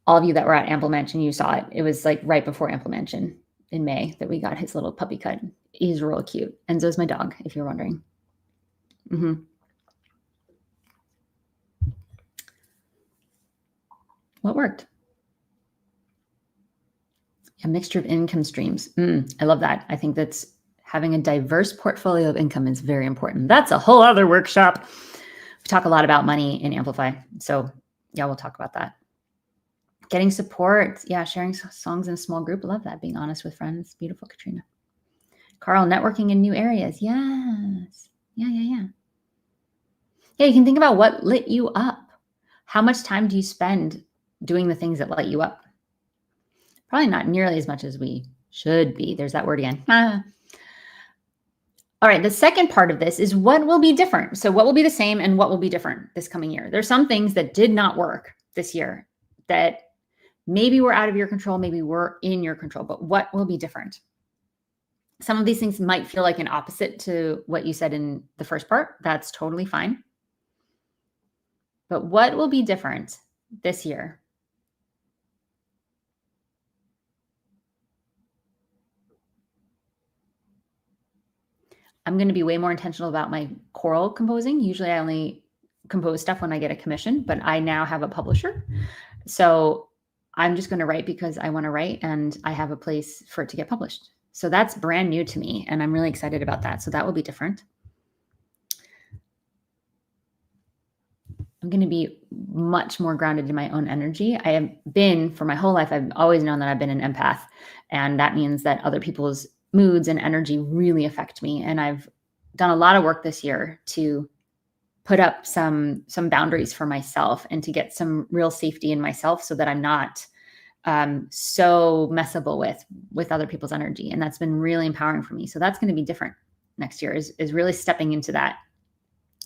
All of you that were at Ample Mansion, you saw it. It was like right before Ample Mansion in May that we got his little puppy cut. He's real cute. Enzo's my dog, if you're wondering. What worked? A mixture of income streams. I love that. I think that's having a diverse portfolio of income is very important. That's a whole other workshop. We talk a lot about money in Amplify. So yeah, we'll talk about that. Getting support. Yeah, sharing songs in a small group. I love that. Being honest with friends. Beautiful, Katrina. Carl, networking in new areas. Yes. Yeah. Yeah, you can think about what lit you up. How much time do you spend doing the things that light you up? Probably not nearly as much as we should be. There's that word again. All right, the second part of this is what will be different. So what will be the same and what will be different this coming year? There's some things that did not work this year that maybe were out of your control, maybe were in your control, but what will be different? Some of these things might feel like an opposite to what you said in the first part. That's totally fine. But what will be different this year? I'm going to be way more intentional about my choral composing. Usually I only compose stuff when I get a commission, but I now have a publisher. So I'm just going to write because I want to write and I have a place for it to get published. So that's brand new to me and I'm really excited about that. So that will be different. I'm going to be much more grounded in my own energy. I have been, for my whole life, I've always known that I've been an empath. And that means that other people's moods and energy really affect me. And I've done a lot of work this year to put up some boundaries for myself and to get some real safety in myself so that I'm not so messable with other people's energy. And that's been really empowering for me. So that's going to be different next year is really stepping into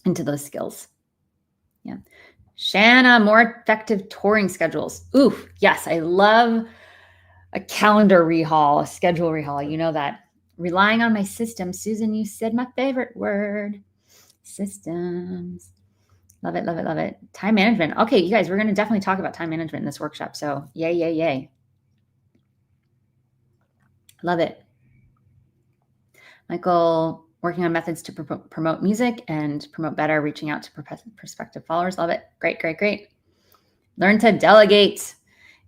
those skills. Yeah. Shanna, more effective touring schedules. Ooh, yes. I love a calendar rehaul, a schedule rehaul. You know that. Relying on my system. Susan, you said my favorite word. Systems. Love it, love it, love it. Time management. Okay, you guys, we're going to definitely talk about time management in this workshop. So yay. Love it. Michael, working on methods to promote music and promote better, reaching out to prospective followers. Love it. Great. Learn to delegate.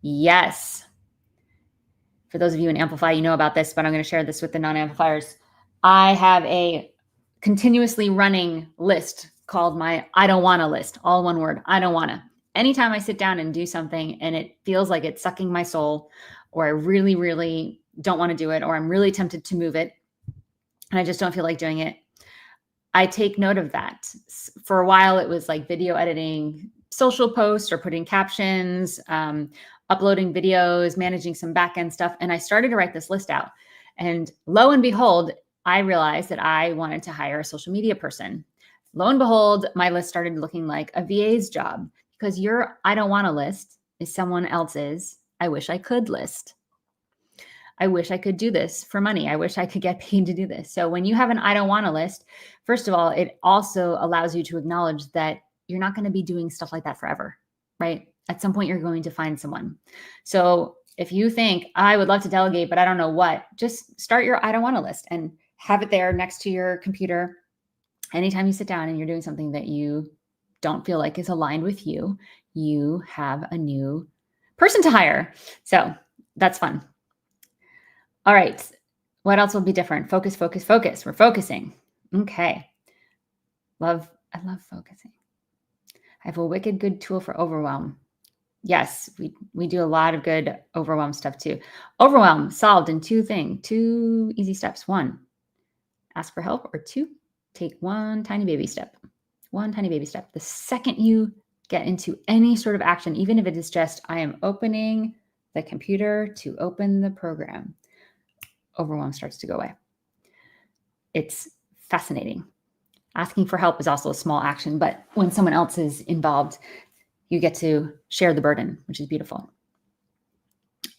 Yes. For those of you in Amplify, you know about this, but I'm going to share this with the non-amplifiers. I have a continuously running list called my I don't wanna list, all one word, I don't wanna. Anytime I sit down and do something and it feels like it's sucking my soul, or I really, really don't want to do it, or I'm really tempted to move it, and I just don't feel like doing it, I take note of that. For a while, it was like video editing, social posts, or putting captions, uploading videos, managing some back-end stuff. And I started to write this list out. And lo and behold, I realized that I wanted to hire a social media person. Lo and behold, my list started looking like a VA's job, because your I don't want to list is someone else's I wish I could list. I wish I could do this for money. I wish I could get paid to do this. So when you have an I don't want to list, first of all, it also allows you to acknowledge that you're not going to be doing stuff like that forever, right? At some point, you're going to find someone. So if you think, I would love to delegate, but I don't know what, just start your I don't want to list and have it there next to your computer. Anytime you sit down and you're doing something that you don't feel like is aligned with you, you have a new person to hire. So that's fun. All right. What else will be different? Focus, focus, focus. We're focusing. Okay. I love focusing. I have a wicked good tool for overwhelm. Yes, we do a lot of good overwhelm stuff too. Overwhelm solved in two easy steps. 1, ask for help, or 2, take one tiny baby step. One tiny baby step. The second you get into any sort of action, even if it is just, I am opening the computer to open the program, overwhelm starts to go away. It's fascinating. Asking for help is also a small action, but when someone else is involved, you get to share the burden, which is beautiful.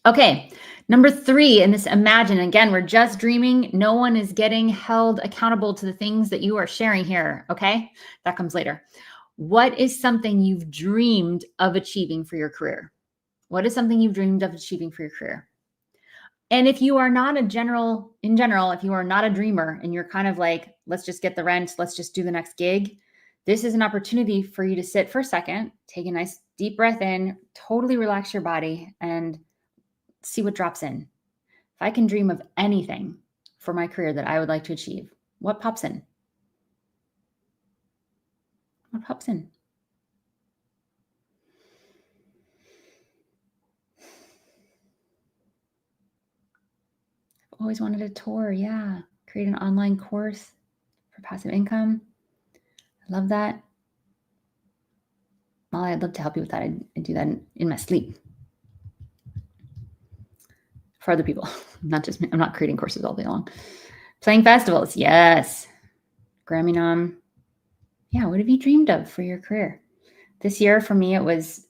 Okay, number 3 in this imagine, again, we're just dreaming. No one is getting held accountable to the things that you are sharing here, okay? That comes later. What is something you've dreamed of achieving for your career? What is something you've dreamed of achieving for your career? And if you are not in general, if you are not a dreamer and you're kind of like, let's just get the rent, let's just do the next gig, this is an opportunity for you to sit for a second, take a nice deep breath in, totally relax your body, and see what drops in. If I can dream of anything for my career that I would like to achieve, what pops in? What pops in? I've always wanted a tour. Yeah. Create an online course for passive income. I love that. Well, I'd love to help you with that. I do that in my sleep for other people, not just me. I'm not creating courses all day long. Playing festivals. Yes. Grammy nom. Yeah. What have you dreamed of for your career? This year for me, it was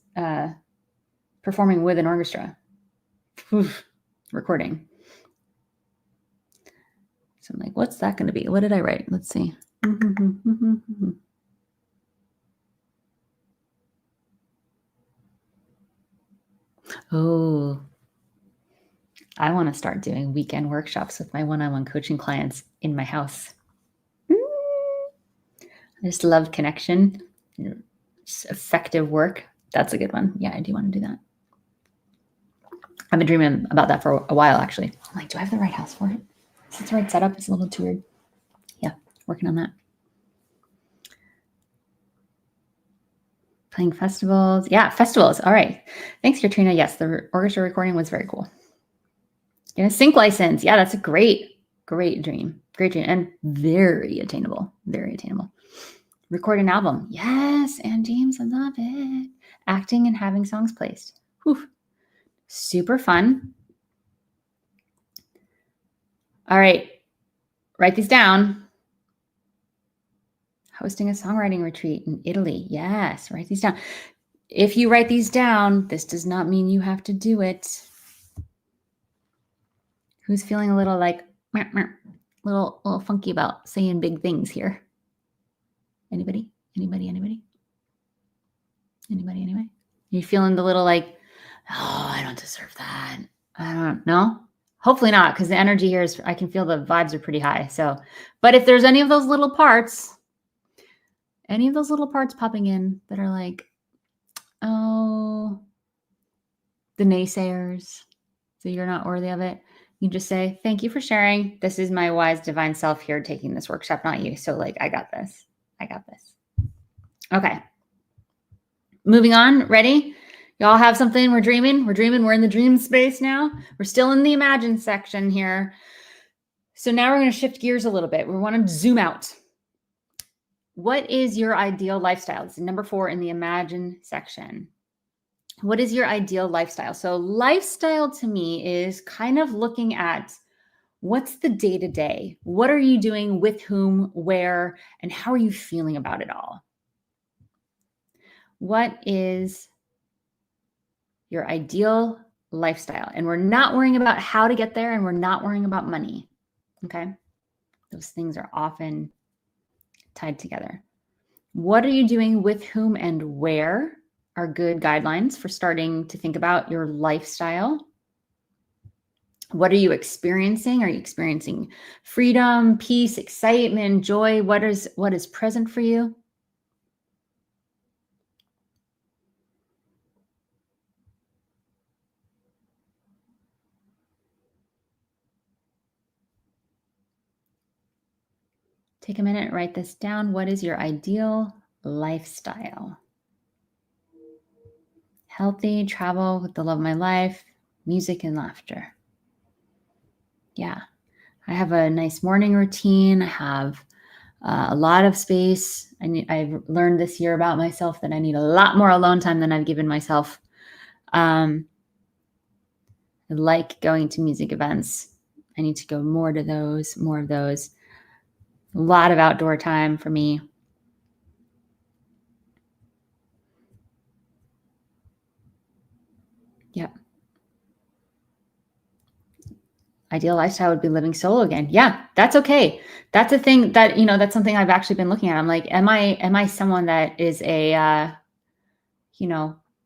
performing with an orchestra. Oof, recording. So I'm like, what's that going to be? What did I write? Let's see. Oh, I want to start doing weekend workshops with my one-on-one coaching clients in my house. I just love connection. It's effective work. That's a good one. Yeah, I do want to do that. I've been dreaming about that for a while, actually. I'm like, do I have the right house for it? Is it the right setup? It's a little too weird. Yeah, working on that. Playing festivals. Yeah, festivals. All right. Thanks, Katrina. Yes, the orchestra recording was very cool. Getting a sync license. Yeah, that's a great dream. Great dream. And very attainable. Very attainable. Record an album. Yes, and James, I love it. Acting and having songs placed. Whew. Super fun. All right. Write these down. Hosting a songwriting retreat in Italy. Yes, write these down. If you write these down, this does not mean you have to do it. Who's feeling a little like, little funky about saying big things here? Anybody? You feeling the little like, oh, I don't deserve that. I don't know. Hopefully not, because the energy here is, I can feel the vibes are pretty high. So, but if there's any of those little parts popping in that are like, oh, the naysayers, So you're not worthy of it. You just say, thank you for sharing. This is my wise divine self here taking this workshop, not you. So like, I got this. I got this. Okay. Moving on. Ready? Y'all have something? We're dreaming. We're dreaming. We're in the dream space now. We're still in the imagine section here. So now we're going to shift gears a little bit. We want to zoom out. What is your ideal lifestyle? This is number 4 in the imagine section. What is your ideal lifestyle? So lifestyle to me is kind of looking at what's the day-to-day? What are you doing with whom, where, and how are you feeling about it all? What is your ideal lifestyle? And we're not worrying about how to get there, and we're not worrying about money. Okay? Those things are often tied together. What are you doing with whom and where are good guidelines for starting to think about your lifestyle. What are you experiencing? Are you experiencing freedom, peace, excitement, joy? What is present for you? Take a minute, write this down. What is your ideal lifestyle? Healthy, travel with the love of my life, music and laughter. Yeah. I have a nice morning routine. I have a lot of space. I've learned this year about myself that I need a lot more alone time than I've given myself. I like going to music events. I need to go more of those. A lot of outdoor time for me. Yep. Ideal lifestyle would be living solo again. Yeah, that's okay. That's a thing that, that's something I've actually been looking at. I'm like, am I someone that is a,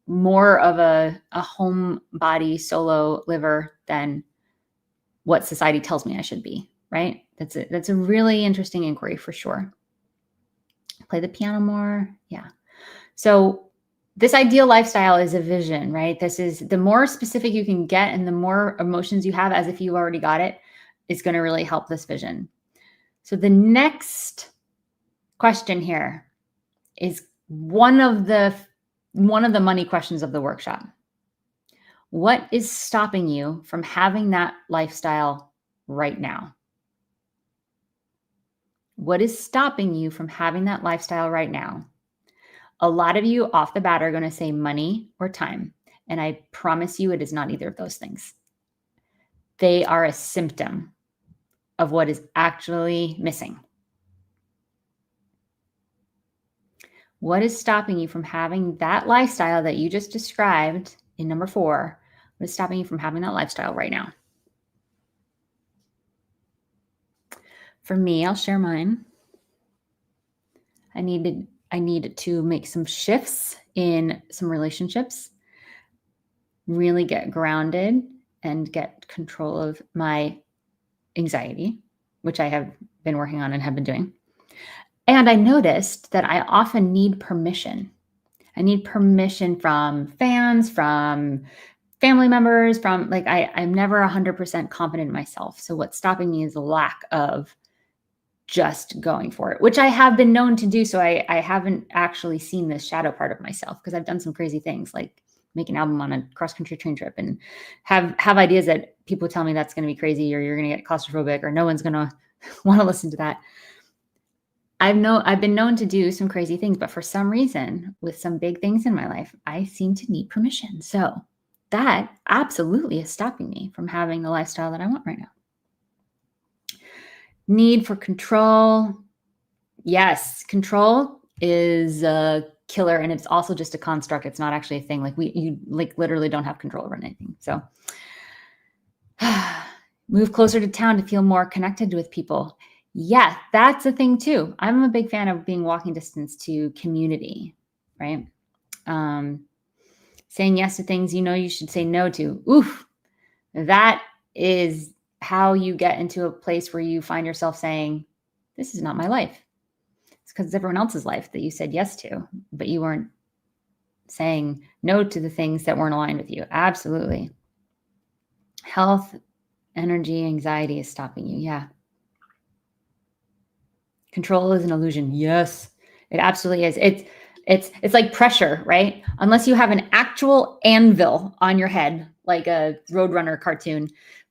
more of a homebody solo liver than what society tells me I should be, right? That's a really interesting inquiry for sure. Play the piano more. Yeah. So this ideal lifestyle is a vision, right? This is the more specific you can get and the more emotions you have as if you already got it is going to really help this vision. So the next question here is one of the money questions of the workshop. What is stopping you from having that lifestyle right now? What is stopping you from having that lifestyle right now? A lot of you off the bat are going to say money or time. And I promise you it is not either of those things. They are a symptom of what is actually missing. What is stopping you from having that lifestyle that you just described in number 4? What is stopping you from having that lifestyle right now? For me, I'll share mine. I needed to make some shifts in some relationships, really get grounded and get control of my anxiety, which I have been working on and have been doing. And I noticed that I often need permission. I need permission from fans, from family members, from I'm never 100% confident in myself. So what's stopping me is a lack of just going for it, which I have been known to do. So I haven't actually seen this shadow part of myself because I've done some crazy things like make an album on a cross-country train trip and have ideas that people tell me that's going to be crazy or you're going to get claustrophobic or no one's going to want to listen to that. I've been known to do some crazy things, but for some reason with some big things in my life, I seem to need permission. So that absolutely is stopping me from having the lifestyle that I want right now. Need for control. Yes, control is a killer, and it's also just a construct. It's not actually a thing. You literally don't have control over anything. So move closer to town to feel more connected with people. Yeah, that's a thing too. I'm a big fan of being walking distance to community, right? Saying yes to things you should say no to. Oof, that is how you get into a place where you find yourself saying, this is not my life. It's because it's everyone else's life that you said yes to, but you weren't saying no to the things that weren't aligned with you. Absolutely. Health, energy, anxiety is stopping you. Yeah. Control is an illusion. Yes, it absolutely is. It's like pressure, right? Unless you have an actual anvil on your head, like a Roadrunner cartoon,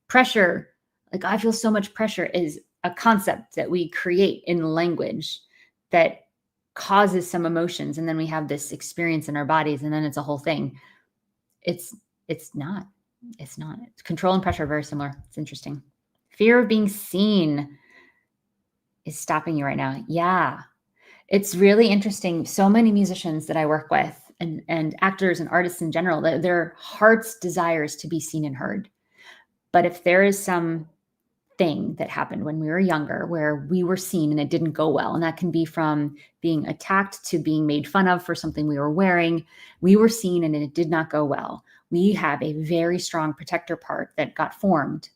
pressure, like I feel so much pressure, is a concept that we create in language that causes some emotions, and then we have this experience in our bodies, and then it's a whole thing. It's it's not. It's not. Control and pressure are very similar. It's interesting. Fear of being seen is stopping you right now. Yeah. It's really interesting. So many musicians that I work with, and actors and artists in general, their heart's desires to be seen and heard. But if there is some thing that happened when we were younger where we were seen and it didn't go well, and that can be from being attacked to being made fun of for something we were wearing, we were seen and it did not go well. We have a very strong protector part that got formed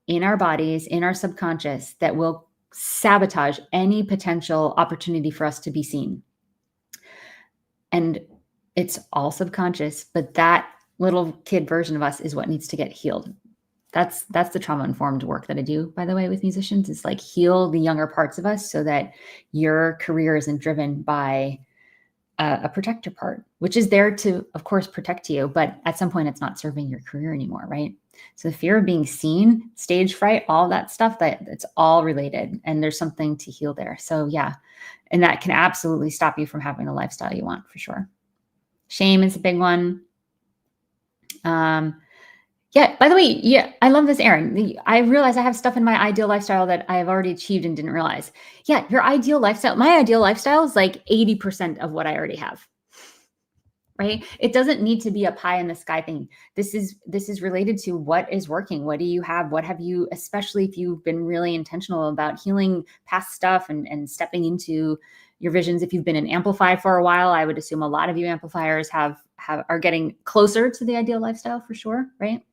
in our bodies, in our subconscious, that will sabotage any potential opportunity for us to be seen. And it's all subconscious, but that little kid version of us is what needs to get healed. That's the trauma-informed work that I do, by the way, with musicians, is like heal the younger parts of us so that your career isn't driven by a protector part, which is there to, of course, protect you. But at some point, it's not serving your career anymore, right? So the fear of being seen, stage fright, all that stuff, it's all related. And there's something to heal there. So yeah, and that can absolutely stop you from having the lifestyle you want, for sure. Shame is a big one. Yeah, by the way, yeah, I love this, Erin. I realize I have stuff in my ideal lifestyle that I have already achieved and didn't realize. Yeah, your ideal lifestyle, my ideal lifestyle is like 80% of what I already have, right? It doesn't need to be a pie in the sky thing. This is related to what is working. What do you have? What have you, especially if you've been really intentional about healing past stuff and stepping into your visions. If you've been an amplify for a while, I would assume a lot of you amplifiers are getting closer to the ideal lifestyle for sure, right?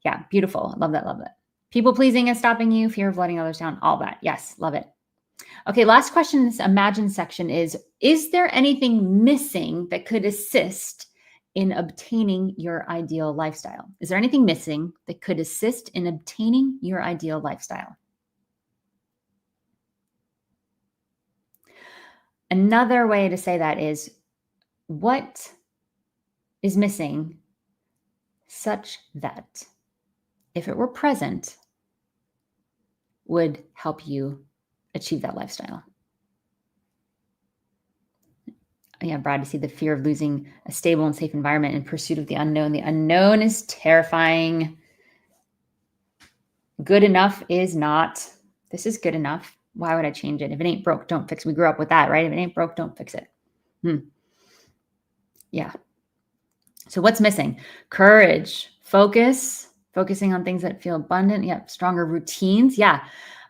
Yeah, beautiful. Love that. Love that. People pleasing is stopping you. Fear of letting others down. All that. Yes, love it. Okay, last question in this imagine section is there anything missing that could assist in obtaining your ideal lifestyle? Is there anything missing that could assist in obtaining your ideal lifestyle? Another way to say that is, what is missing such that if it were present, would help you achieve that lifestyle? Yeah, Brad, to see the fear of losing a stable and safe environment in pursuit of the unknown. The unknown is terrifying. Good enough is not. This is good enough. Why would I change it? If it ain't broke, don't fix it. We grew up with that, right? If it ain't broke, don't fix it. Yeah. So what's missing? Courage, focusing on things that feel abundant. Yep. Stronger routines. Yeah.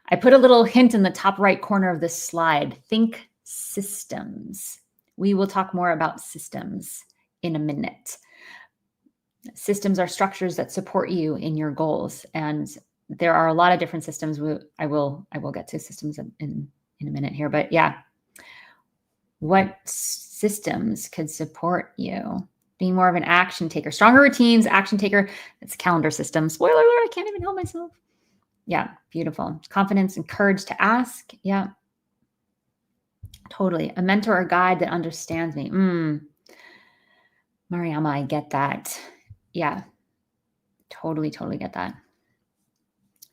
I put a little hint in the top right corner of this slide. Think systems. We will talk more about systems in a minute. Systems are structures that support you in your goals. And there are a lot of different systems. I will get to systems in a minute here, but yeah. What systems could support you? Being more of an action taker, stronger routines, action taker. It's a calendar system. Spoiler alert, I can't even help myself. Yeah, beautiful. Confidence and courage to ask. Yeah, totally. A mentor or guide that understands me. Mariama, I get that. Yeah, totally get that.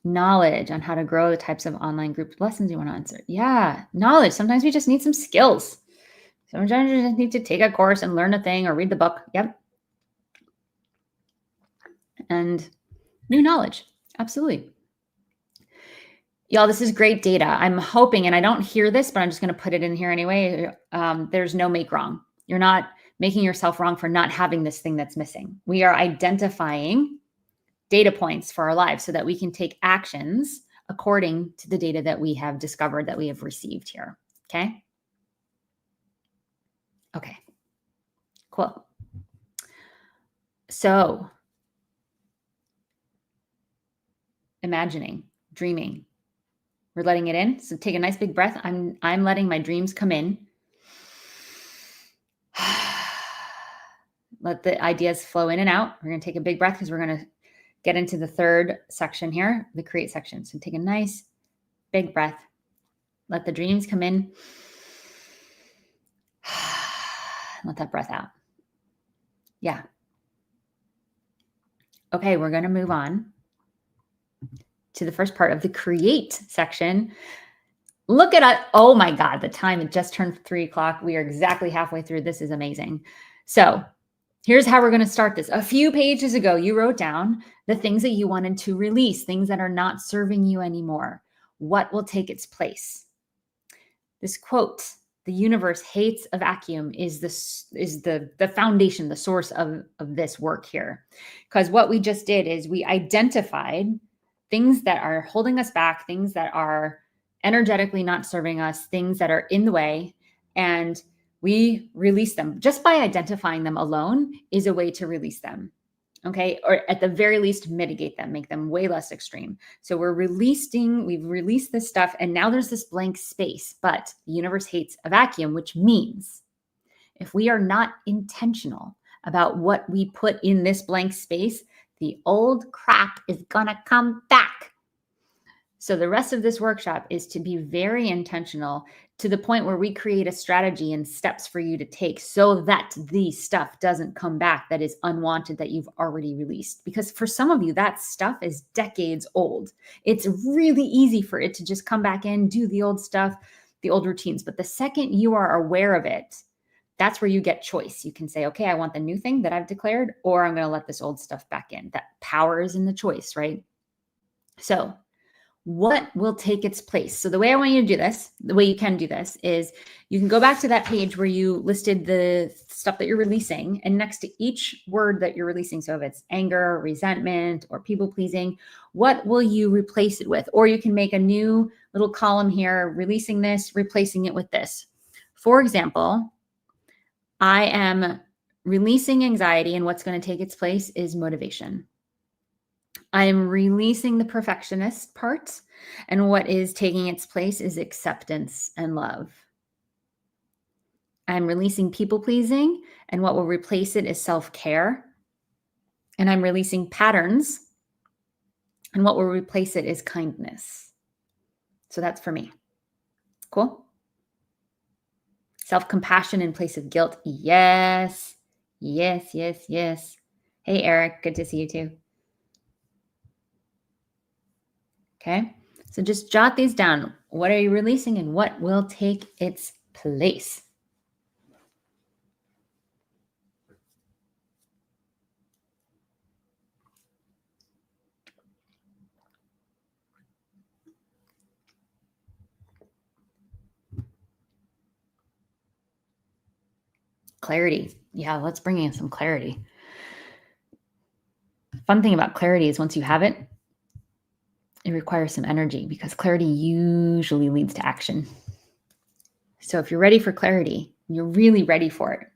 Knowledge on how to grow the types of online group lessons you want to answer. Yeah, knowledge. Sometimes we just need some skills. Sometimes you just need to take a course and learn a thing or read the book. Yep. And new knowledge. Absolutely. Y'all, this is great data. I'm hoping, and I don't hear this, but I'm just going to put it in here anyway. There's no make wrong. You're not making yourself wrong for not having this thing that's missing. We are identifying data points for our lives so that we can take actions according to the data that we have discovered, that we have received here. Okay. Okay. Cool. So imagining, dreaming, we're letting it in. So take a nice big breath. I'm letting my dreams come in. Let the ideas flow in and out. We're going to take a big breath because we're going to get into the third section here, the create section. So take a nice big breath. Let the dreams come in. Let that breath out. Yeah. Okay, we're going to move on to the first part of the create section. Look at it. Oh my God, the time, it just turned 3 o'clock. We are exactly halfway through. This is amazing. So here's how we're going to start this. A few pages ago, you wrote down the things that you wanted to release, things that are not serving you anymore. What will take its place? This quote, "The universe hates a vacuum," is the foundation, the source of this work here. Because what we just did is we identified things that are holding us back, things that are energetically not serving us, things that are in the way, and we release them. Just by identifying them alone is a way to release them. Okay. Or at the very least, mitigate them, make them way less extreme. So we've released this stuff, and now there's this blank space, but the universe hates a vacuum, which means if we are not intentional about what we put in this blank space, the old crap is going to come back. So the rest of this workshop is to be very intentional to the point where we create a strategy and steps for you to take so that the stuff doesn't come back that is unwanted, that you've already released. Because for some of you, that stuff is decades old. It's really easy for it to just come back in, do the old stuff, the old routines. But the second you are aware of it, that's where you get choice. You can say, okay, I want the new thing that I've declared, or I'm going to let this old stuff back in. That power is in the choice, right? So what will take its place? So the way I want you to do this, the way you can do this, is you can go back to that page where you listed the stuff that you're releasing, and next to each word that you're releasing, so if it's anger, resentment, or people pleasing, what will you replace it with? Or you can make a new little column here, releasing this, replacing it with this. For example, I am releasing anxiety, and what's going to take its place is motivation. I'm releasing the perfectionist part, and what is taking its place is acceptance and love. I'm releasing people pleasing, and what will replace it is self-care. And I'm releasing patterns, and what will replace it is kindness. So that's for me. Cool? Self-compassion in place of guilt. Yes, yes, yes, yes. Hey, Eric, good to see you too. Okay, so just jot these down. What are you releasing, and what will take its place? Clarity. Yeah, let's bring in some clarity. Fun thing about clarity is once you have it, it requires some energy, because clarity usually leads to action. So if you're ready for clarity, you're really ready for it,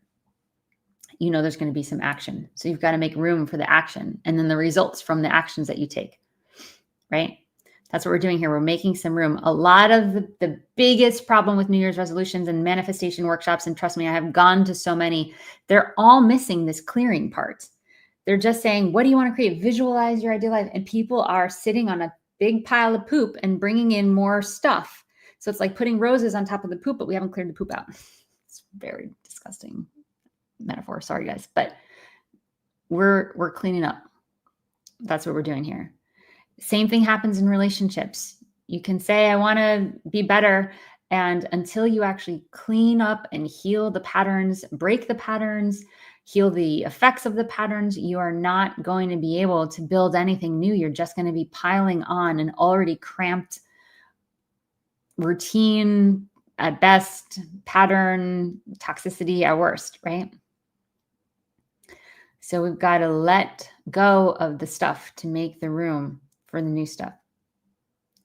you know there's going to be some action. So you've got to make room for the action, and then the results from the actions that you take, right? That's what we're doing here. We're making some room. A lot of the biggest problem with New Year's resolutions and manifestation workshops, and trust me, I have gone to so many, they're all missing this clearing part. They're just saying, what do you want to create? Visualize your ideal life. And people are sitting on a big pile of poop and bringing in more stuff. So it's like putting roses on top of the poop, but we haven't cleared the poop out. It's very disgusting metaphor. Sorry, guys. But we're cleaning up. That's what we're doing here. Same thing happens in relationships. You can say, I want to be better. And until you actually clean up and heal the patterns, break the patterns, heal the effects of the patterns, you are not going to be able to build anything new. You're just going to be piling on an already cramped routine at best, pattern, toxicity at worst, right? So we've got to let go of the stuff to make the room for the new stuff.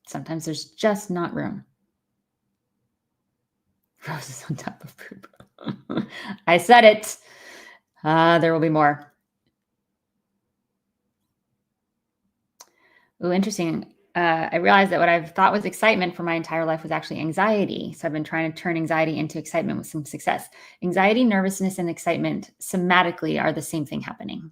Sometimes there's just not room. Roses on top of poop. I said it. There will be more. Ooh, interesting. I realized that what I've thought was excitement for my entire life was actually anxiety. So I've been trying to turn anxiety into excitement with some success. Anxiety, nervousness, and excitement somatically are the same thing happening.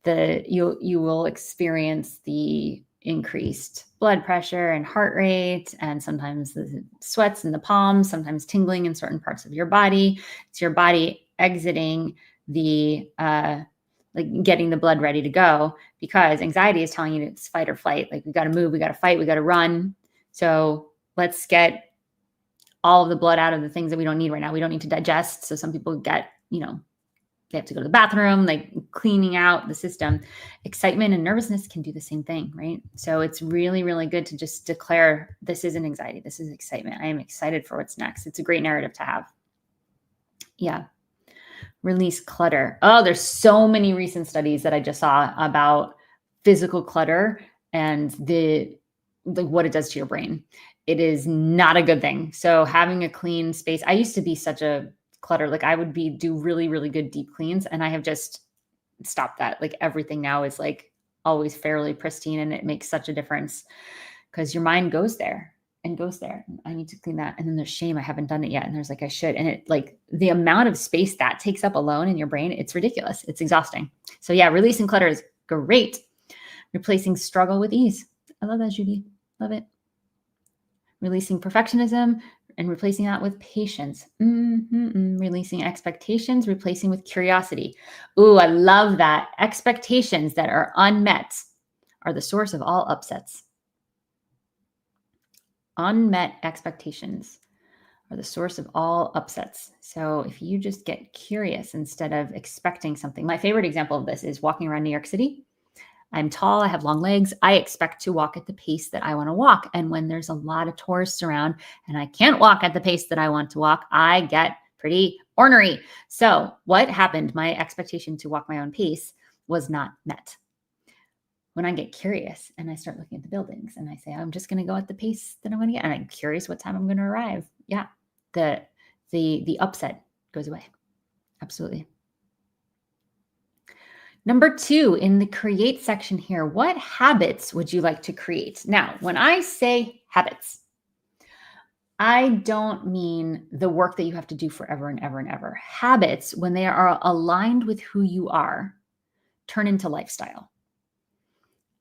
you will experience the increased blood pressure and heart rate, and sometimes the sweats in the palms, sometimes tingling in certain parts of your body. It's your body exiting the like getting the blood ready to go, because anxiety is telling you it's fight or flight. Like, we got to move, we got to fight, we got to run. So let's get all of the blood out of the things that we don't need right now. We don't need to digest. So some people get, they have to go to the bathroom, like cleaning out the system. Excitement and nervousness can do the same thing, right? So it's really, really good to just declare, this isn't anxiety, this is excitement. I am excited for what's next. It's a great narrative to have. Yeah. Release clutter. Oh, there's so many recent studies that I just saw about physical clutter and what it does to your brain. It is not a good thing. So having a clean space, I used to be such a clutter. Like, I would do really, really good deep cleans, and I have just stopped that. Like, everything now is like always fairly pristine, and it makes such a difference because your mind goes there and goes there. I need to clean that. And then there's shame. I haven't done it yet. And there's like, I should. And it, like, the amount of space that takes up alone in your brain, it's ridiculous. It's exhausting. So yeah, releasing clutter is great. Replacing struggle with ease. I love that, Judy. Love it. Releasing perfectionism and replacing that with patience. Releasing expectations, replacing with curiosity. Ooh, I love that. Expectations that are unmet are the source of all upsets. Unmet expectations are the source of all upsets. So if you just get curious instead of expecting something. My favorite example of this is walking around New York City. I'm tall, I have long legs. I expect to walk at the pace that I want to walk. And when there's a lot of tourists around and I can't walk at the pace that I want to walk, I get pretty ornery. So what happened? My expectation to walk my own pace was not met. When I get curious and I start looking at the buildings and I say, I'm just going to go at the pace that I'm going to get, and I'm curious what time I'm going to arrive. Yeah. The upset goes away. Absolutely. Number 2, in the create section here, what habits would you like to create? Now, when I say habits, I don't mean the work that you have to do forever and ever and ever. Habits, when they are aligned with who you are, turn into lifestyle.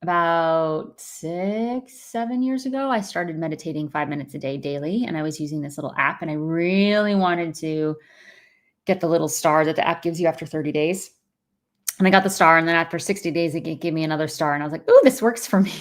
About 6-7 years ago, I started meditating 5 minutes a day daily, and I was using this little app, and I really wanted to get the little star that the app gives you after 30 days. And I got the star, and then after 60 days, it gave me another star, and I was like, ooh, this works for me.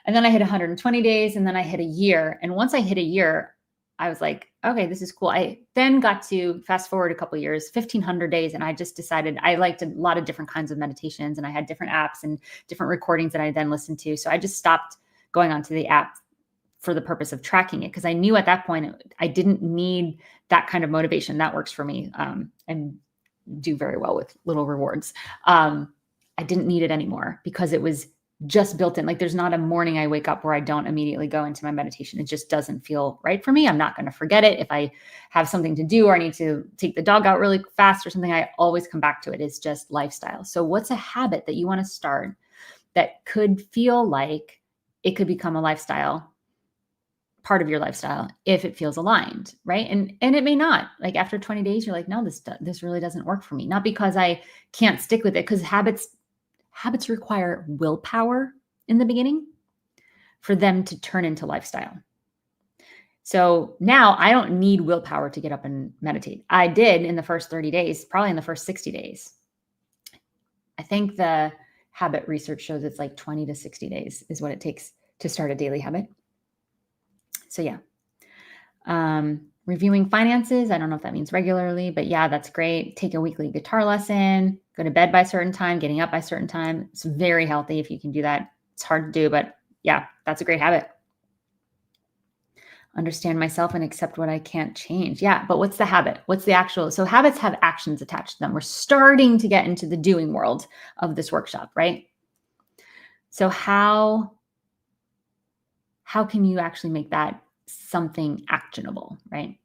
And then I hit 120 days, and then I hit a year. And once I hit a year, I was like, okay, this is cool. I then got to fast forward a couple of years, 1,500 days. And I just decided I liked a lot of different kinds of meditations, and I had different apps and different recordings that I then listened to. So I just stopped going onto the app for the purpose of tracking it, because I knew at that point I didn't need that kind of motivation. That works for me and do very well with little rewards. I didn't need it anymore because it was just built in. Like, there's not a morning I wake up where I don't immediately go into my meditation. It just doesn't feel right for me. I'm not going to forget it. If I have something to do or I need to take the dog out really fast or something, I always come back to it. It's just lifestyle. So what's a habit that you want to start that could feel like it could become a lifestyle, part of your lifestyle, if it feels aligned, right? And it may not. Like, after 20 days, you're like, no, this really doesn't work for me. Not because I can't stick with it, because habits require willpower in the beginning for them to turn into lifestyle. So now I don't need willpower to get up and meditate. I did in the first 30 days, probably in the first 60 days. I think the habit research shows it's like 20 to 60 days is what it takes to start a daily habit. So yeah. Reviewing finances. I don't know if that means regularly, but yeah, that's great. Take a weekly guitar lesson, go to bed by a certain time, getting up by a certain time. It's very healthy if you can do that. It's hard to do, but yeah, that's a great habit. Understand myself and accept what I can't change. Yeah, but what's the habit? What's the actual? So habits have actions attached to them. We're starting to get into the doing world of this workshop, right? So how can you actually make that something actionable, right?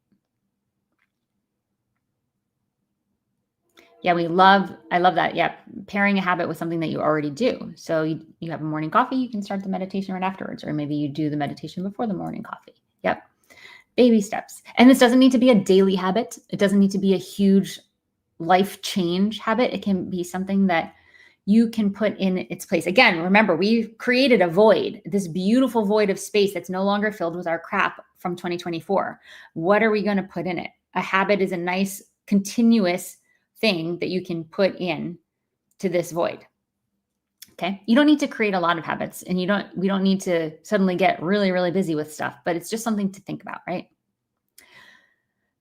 Yeah, I love that. Yeah, pairing a habit with something that you already do. So you have a morning coffee, you can start the meditation right afterwards, or maybe you do the meditation before the morning coffee. Yep. Baby steps. And this doesn't need to be a daily habit. It doesn't need to be a huge life change habit. It can be something that you can put in its place. Again, remember, we've created a void, this beautiful void of space that's no longer filled with our crap from 2024. What are we going to put in it? A habit is a nice continuous thing that you can put in to this void. Okay. You don't need to create a lot of habits, and we don't need to suddenly get really, really busy with stuff, but it's just something to think about, right?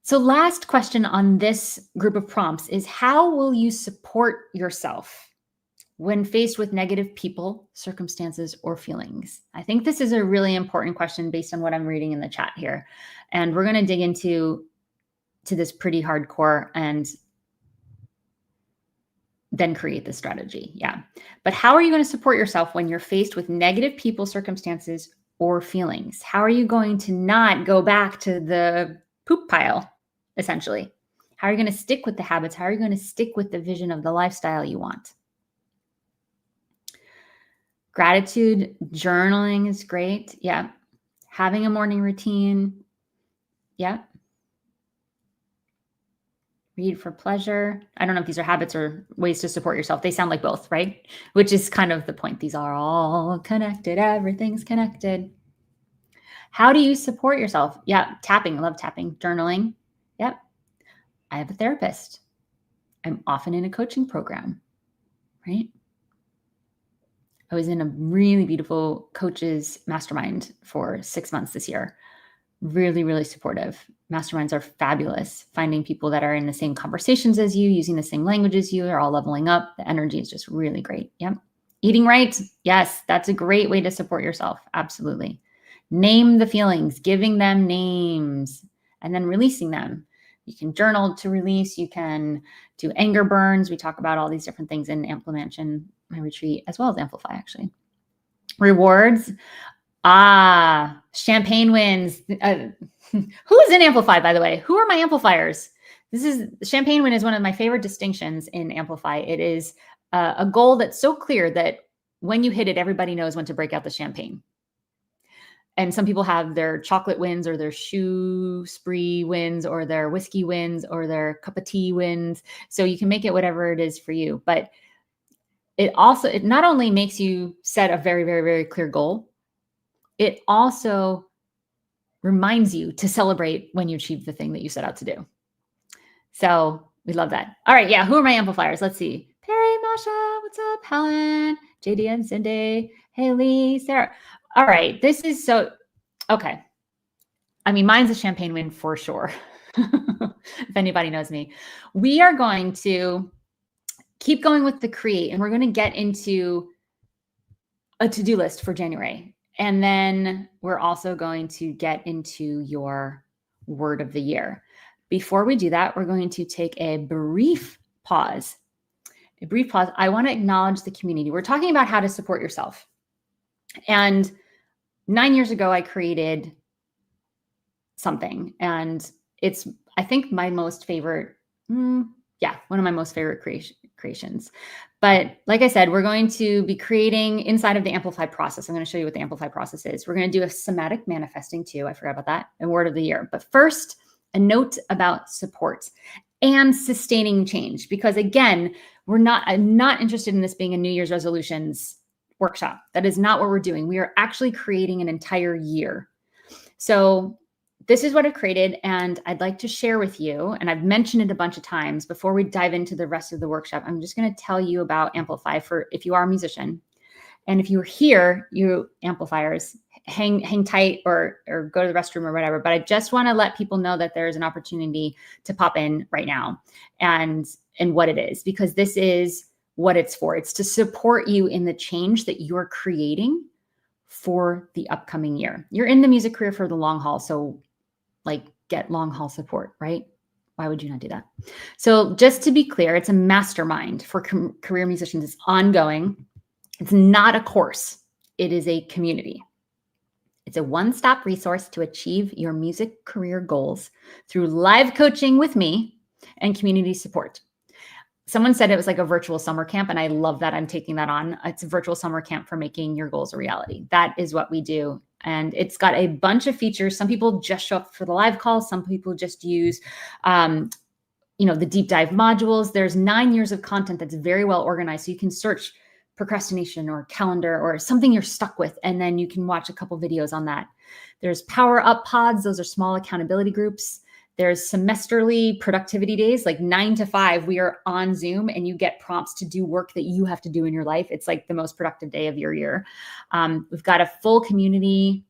So last question on this group of prompts is, how will you support yourself when faced with negative people, circumstances, or feelings? I think this is a really important question based on what I'm reading in the chat here. And we're going to dig into this pretty hardcore and then create the strategy. Yeah. But how are you going to support yourself when you're faced with negative people, circumstances, or feelings? How are you going to not go back to the poop pile, essentially? How are you going to stick with the habits? How are you going to stick with the vision of the lifestyle you want? Gratitude journaling is great. Yeah. Having a morning routine. Yeah. Read for pleasure. I don't know if these are habits or ways to support yourself. They sound like both, right? Which is kind of the point. These are all connected. Everything's connected. How do you support yourself? Yeah. Tapping. I love tapping. Journaling. Yep. I have a therapist. I'm often in a coaching program, right? I was in a really beautiful coaches mastermind for 6 months this year. Really, really supportive. Masterminds are fabulous. Finding people that are in the same conversations as you, using the same language as you, are all leveling up. The energy is just really great. Yep. Eating right. Yes, that's a great way to support yourself. Absolutely. Name the feelings, giving them names, and then releasing them. You can journal to release. You can do anger burns. We talk about all these different things in Amplimansion, my retreat, as well as Amplify, actually. Rewards. Champagne wins. Who is in Amplify, by the way? Who are my amplifiers? Champagne win is one of my favorite distinctions in Amplify. It is a goal that's so clear that when you hit it, everybody knows when to break out the champagne. And some people have their chocolate wins, or their shoe spree wins, or their whiskey wins, or their cup of tea wins. So you can make it whatever it is for you. But it not only makes you set a very, very, very clear goal, it also reminds you to celebrate when you achieve the thing that you set out to do. So we love that. All right. Yeah. Who are my amplifiers? Let's see. Perry, Masha, what's up? Helen, JD and Cindy, Haley, Sarah. All right. This is okay. I mean, mine's a champagne win for sure. If anybody knows me, we are going to keep going with the create, and we're going to get into a to-do list for January. And then we're also going to get into your word of the year. Before we do that, we're going to take a brief pause. I want to acknowledge the community. We're talking about how to support yourself. And 9 years ago, I created something, and it's, I think, my most favorite, one of my most favorite creations. But like I said, we're going to be creating inside of the Amplify process. I'm going to show you what the Amplify process is. We're going to do a somatic manifesting too. I forgot about that. And word of the year. But first, a note about support and sustaining change. Because again, I'm not interested in this being a New Year's resolutions workshop. That is not what we're doing. We are actually creating an entire year. So this is what I've created, and I'd like to share with you, and I've mentioned it a bunch of times. Before we dive into the rest of the workshop, I'm just going to tell you about Amplify for if you are a musician. And if you're here, you amplifiers, hang tight or go to the restroom or whatever. But I just want to let people know that there is an opportunity to pop in right now and what it is, because this is what it's for. It's to support you in the change that you're creating for the upcoming year. You're in the music career for the long haul. So get long haul support, right? Why would you not do that? So just to be clear, it's a mastermind for career musicians. It's ongoing. It's not a course. It is a community. It's a one-stop resource to achieve your music career goals through live coaching with me and community support. Someone said it was like a virtual summer camp, and I love that. I'm taking that on. It's a virtual summer camp for making your goals a reality. That is what we do. And it's got a bunch of features. Some people just show up for the live calls. Some people just use the deep dive modules. There's 9 years of content that's very well organized. So you can search procrastination or calendar or something you're stuck with, and then you can watch a couple videos on that. There's power up pods. Those are small accountability groups. There's semesterly productivity days, like 9 to 5. We are on Zoom and you get prompts to do work that you have to do in your life. It's like the most productive day of your year. We've got a full community.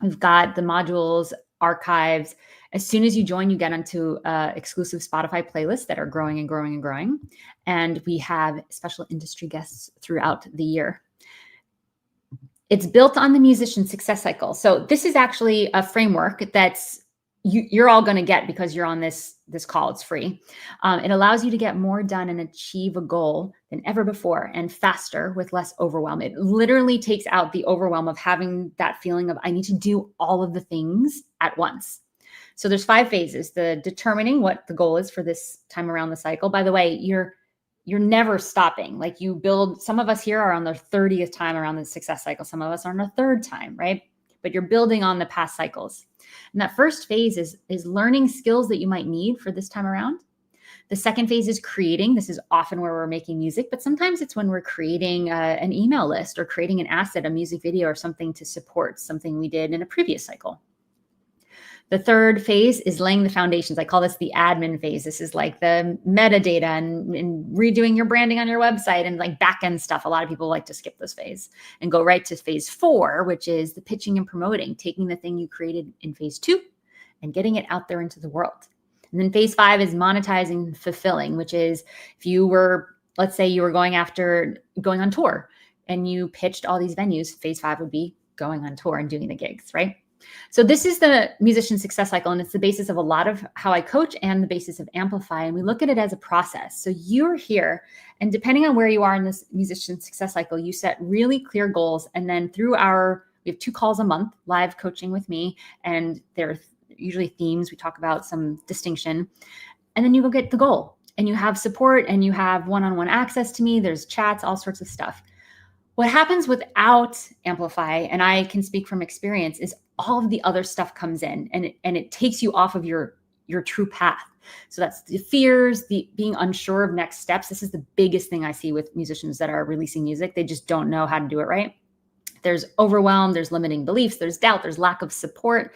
We've got the modules, archives. As soon as you join, you get onto exclusive Spotify playlists that are growing and growing and growing. And we have special industry guests throughout the year. It's built on the musician success cycle. So this is actually a framework that's you're all going to get because you're on this call. It's free. It allows you to get more done and achieve a goal than ever before and faster with less overwhelm. It literally takes out the overwhelm of having that feeling of I need to do all of the things at once. So there's 5 phases. The determining what the goal is for this time around the cycle. By the way, you're never stopping. Like you build, some of us here are on their 30th time around the success cycle. Some of us are on a 3rd time, right? But you're building on the past cycles. And that first phase is learning skills that you might need for this time around. The second phase is creating. This is often where we're making music, but sometimes it's when we're creating an email list or creating an asset, a music video or something to support something we did in a previous cycle. The third phase is laying the foundations. I call this the admin phase. This is like the metadata and redoing your branding on your website and like back-end stuff. A lot of people like to skip this phase and go right to phase 4, which is the pitching and promoting, taking the thing you created in phase 2 and getting it out there into the world. And then phase 5 is monetizing and fulfilling, which is if you were, let's say you were going on tour and you pitched all these venues, phase 5 would be going on tour and doing the gigs, right? So this is the musician success cycle, and it's the basis of a lot of how I coach and the basis of Amplify. And we look at it as a process. So you're here, and depending on where you are in this musician success cycle, you set really clear goals. And then we have 2 calls a month, live coaching with me, and they're usually themes. We talk about some distinction, and then you go get the goal, and you have support, and you have one-on-one access to me. There's chats, all sorts of stuff. What happens without Amplify, and I can speak from experience, is all of the other stuff comes in and it takes you off of your true path. So that's the fears, the being unsure of next steps. This is the biggest thing I see with musicians that are releasing music. They just don't know how to do it right. There's overwhelm, there's limiting beliefs, there's doubt, there's lack of support.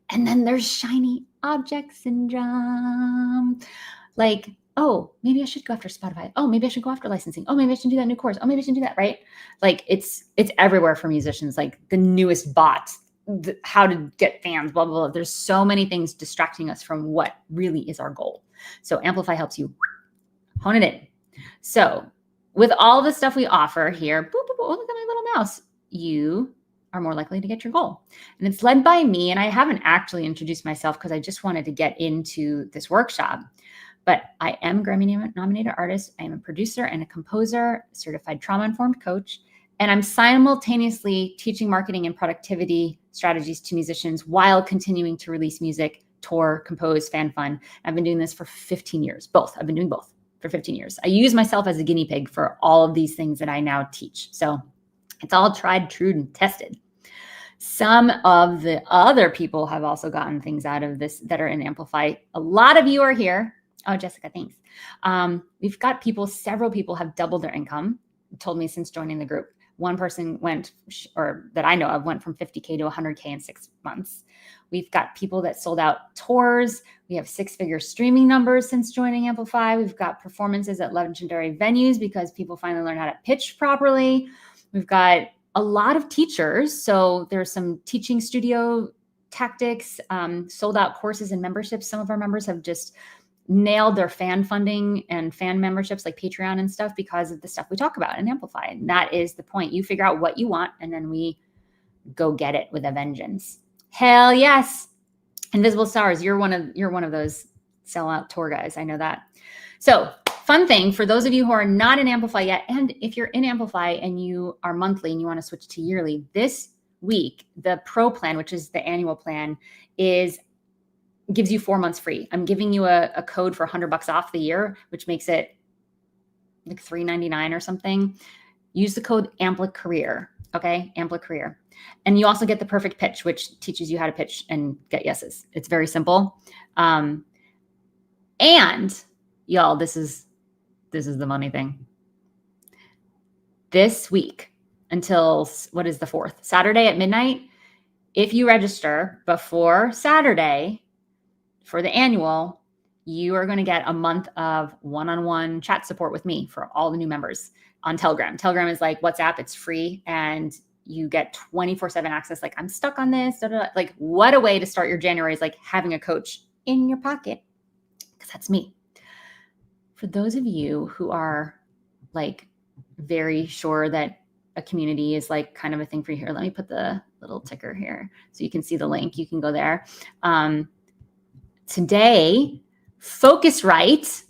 And then there's shiny object syndrome. Like, oh, maybe I should go after Spotify. Oh, maybe I should go after licensing. Oh, maybe I should do that new course. Oh, maybe I should do that, right? Like it's everywhere for musicians, like the newest bot, how to get fans, blah, blah, blah. There's so many things distracting us from what really is our goal. So Amplify helps you hone it in. So with all the stuff we offer here, boop, boop, boop, look at my little mouse, you are more likely to get your goal. And it's led by me. And I haven't actually introduced myself because I just wanted to get into this workshop. But I am Grammy nominated artist. I am a producer and a composer, certified trauma-informed coach. And I'm simultaneously teaching marketing and productivity strategies to musicians while continuing to release music, tour, compose, fan fun. I've been doing this for 15 years, both. I've been doing both for 15 years. I use myself as a guinea pig for all of these things that I now teach. So it's all tried, true, and tested. Some of the other people have also gotten things out of this that are in Amplify. A lot of you are here. Oh, Jessica, thanks. We've got several people have doubled their income, told me since joining the group. One person that I know of went from 50K to 100K in 6 months. We've got people that sold out tours. We have 6-figure streaming numbers since joining Amplify. We've got performances at legendary venues because people finally learn how to pitch properly. We've got a lot of teachers. So there's some teaching studio tactics, sold out courses and memberships. Some of our members have just nailed their fan funding and fan memberships like Patreon and stuff because of the stuff we talk about and Amplify. And that is the point. You figure out what you want and then we go get it with a vengeance. Hell yes. Invisible Stars, you're one of those sellout tour guys. I know that. So fun thing for those of you who are not in Amplify yet, and if you're in Amplify and you are monthly and you want to switch to yearly, this week, the Pro plan, which is the annual plan, gives you 4 months free. I'm giving you a code for $100 off the year, which makes it like $3.99 or something. Use the code AMPLICAREER, okay? AMPLICAREER. And you also get the perfect pitch, which teaches you how to pitch and get yeses. It's very simple. And And y'all, this is the money thing. This week until, what is the 4th? Saturday at midnight. If you register before Saturday for the annual, you are going to get a month of one-on-one chat support with me for all the new members on Telegram. Telegram is like WhatsApp. It's free and you get 24/7 access. Like, I'm stuck on this. Like, what a way to start your January is like having a coach in your pocket, because that's me. For those of you who are like very sure that a community is like kind of a thing for you here, let me put the little ticker here so you can see the link. You can go there. Today, Focusrite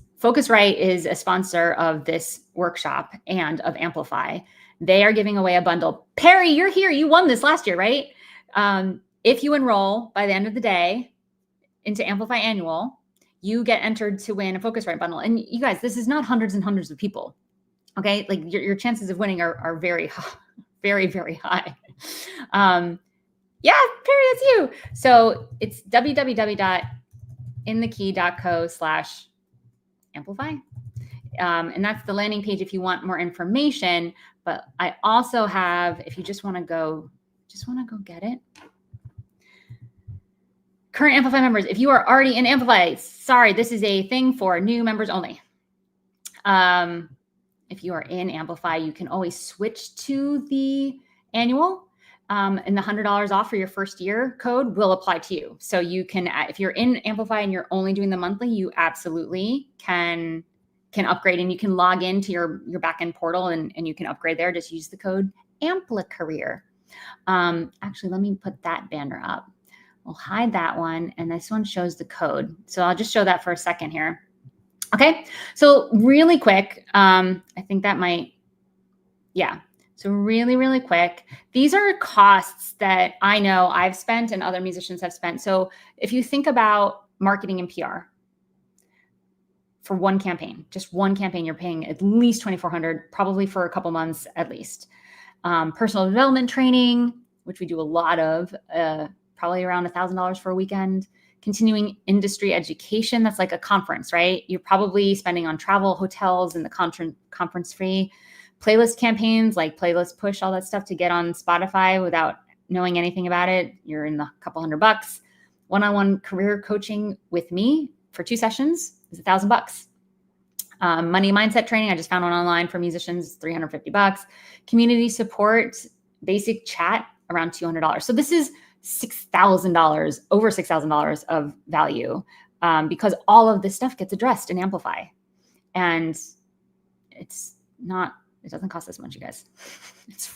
is a sponsor of this workshop and of Amplify. They are giving away a bundle. Perry, you're here. You won this last year, right? If you enroll by the end of the day into Amplify Annual, you get entered to win a Focusrite bundle. And you guys, this is not hundreds and hundreds of people. Okay, like your chances of winning are very, very, very high. Yeah, Perry, that's you. So it's www.inthekey.co/amplify. And that's the landing page if you want more information. But I also have, if you just want to go get it. Current Amplify members, if you are already in Amplify, sorry, this is a thing for new members only. If you are in Amplify, you can always switch to the annual, and the $100 off for your first year code will apply to you. So you can, if you're in Amplify and you're only doing the monthly, you absolutely can upgrade, and you can log into your backend portal and you can upgrade there. Just use the code AMPLICAREER. Actually, let me put that banner up. We'll hide that one, and this one shows the code. So I'll just show that for a second here. Okay, so really quick, I think that might, yeah. So really, really quick, these are costs that I know I've spent and other musicians have spent. So if you think about marketing and PR for one campaign, just one campaign, you're paying at least $2,400, probably for a couple months at least. Personal development training, which we do a lot of, probably around $1,000 for a weekend. Continuing industry education, that's like a conference, right? You're probably spending on travel, hotels, and the conference fee. Playlist campaigns like Playlist Push, all that stuff to get on Spotify without knowing anything about it, you're in the couple $100. One-on-one career coaching with me for 2 sessions is $1,000. Money mindset training, I just found one online for musicians, $350. Community support, basic chat, around $200. So this is $6,000, over $6,000 of value, because all of this stuff gets addressed in Amplify. And it doesn't cost this much, you guys. It's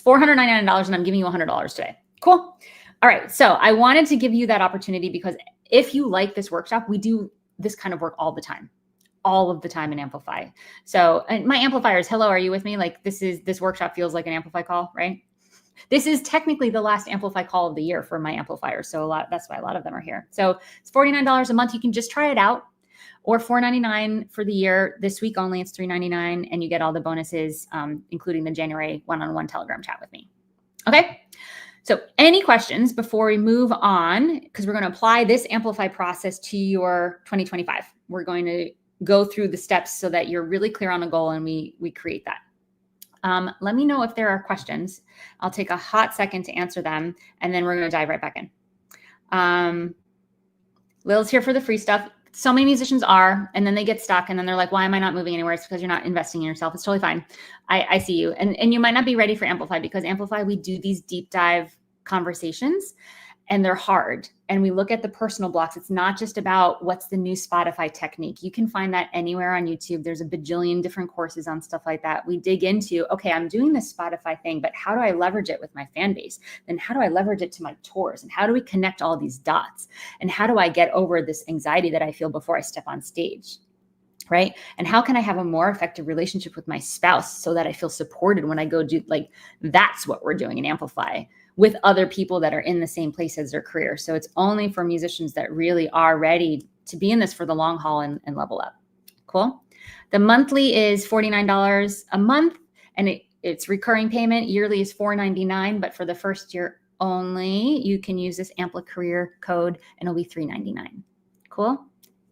$499, and I'm giving you $100 today. Cool. All right. So I wanted to give you that opportunity because if you like this workshop, we do this kind of work all the time in Amplify. So, and my amplifiers, hello, are you with me? Like this workshop feels like an Amplify call, right? This is technically the last Amplify call of the year for my amplifiers. So that's why a lot of them are here. So it's $49 a month. You can just try it out, or $499 for the year. This week only, it's $399, and you get all the bonuses, including the January one-on-one Telegram chat with me. Okay. So any questions before we move on? Because we're going to apply this Amplify process to your 2025. We're going to go through the steps so that you're really clear on a goal and we create that. Let me know if there are questions. I'll take a hot second to answer them, and then we're going to dive right back in. Lil's here for the free stuff. So many musicians are, and then they get stuck, and then they're like, why am I not moving anywhere? It's because you're not investing in yourself. It's totally fine. I see you. And you might not be ready for Amplify, because Amplify, we do these deep dive conversations, and they're hard. And we look at the personal blocks. It's not just about what's the new Spotify technique. You can find that anywhere on YouTube. There's a bajillion different courses on stuff like that. We dig into, okay, I'm doing this Spotify thing, but how do I leverage it with my fan base? Then how do I leverage it to my tours? And how do we connect all these dots? And how do I get over this anxiety that I feel before I step on stage? Right? And how can I have a more effective relationship with my spouse so that I feel supported when I go do, like, that's what we're doing in Amplify with other people that are in the same place as their career. So it's only for musicians that really are ready to be in this for the long haul and level up. Cool. The monthly is $49 a month, and it's recurring payment. Yearly is $499, but for the first year only, you can use this AmpliCareer code and it'll be $399. Cool.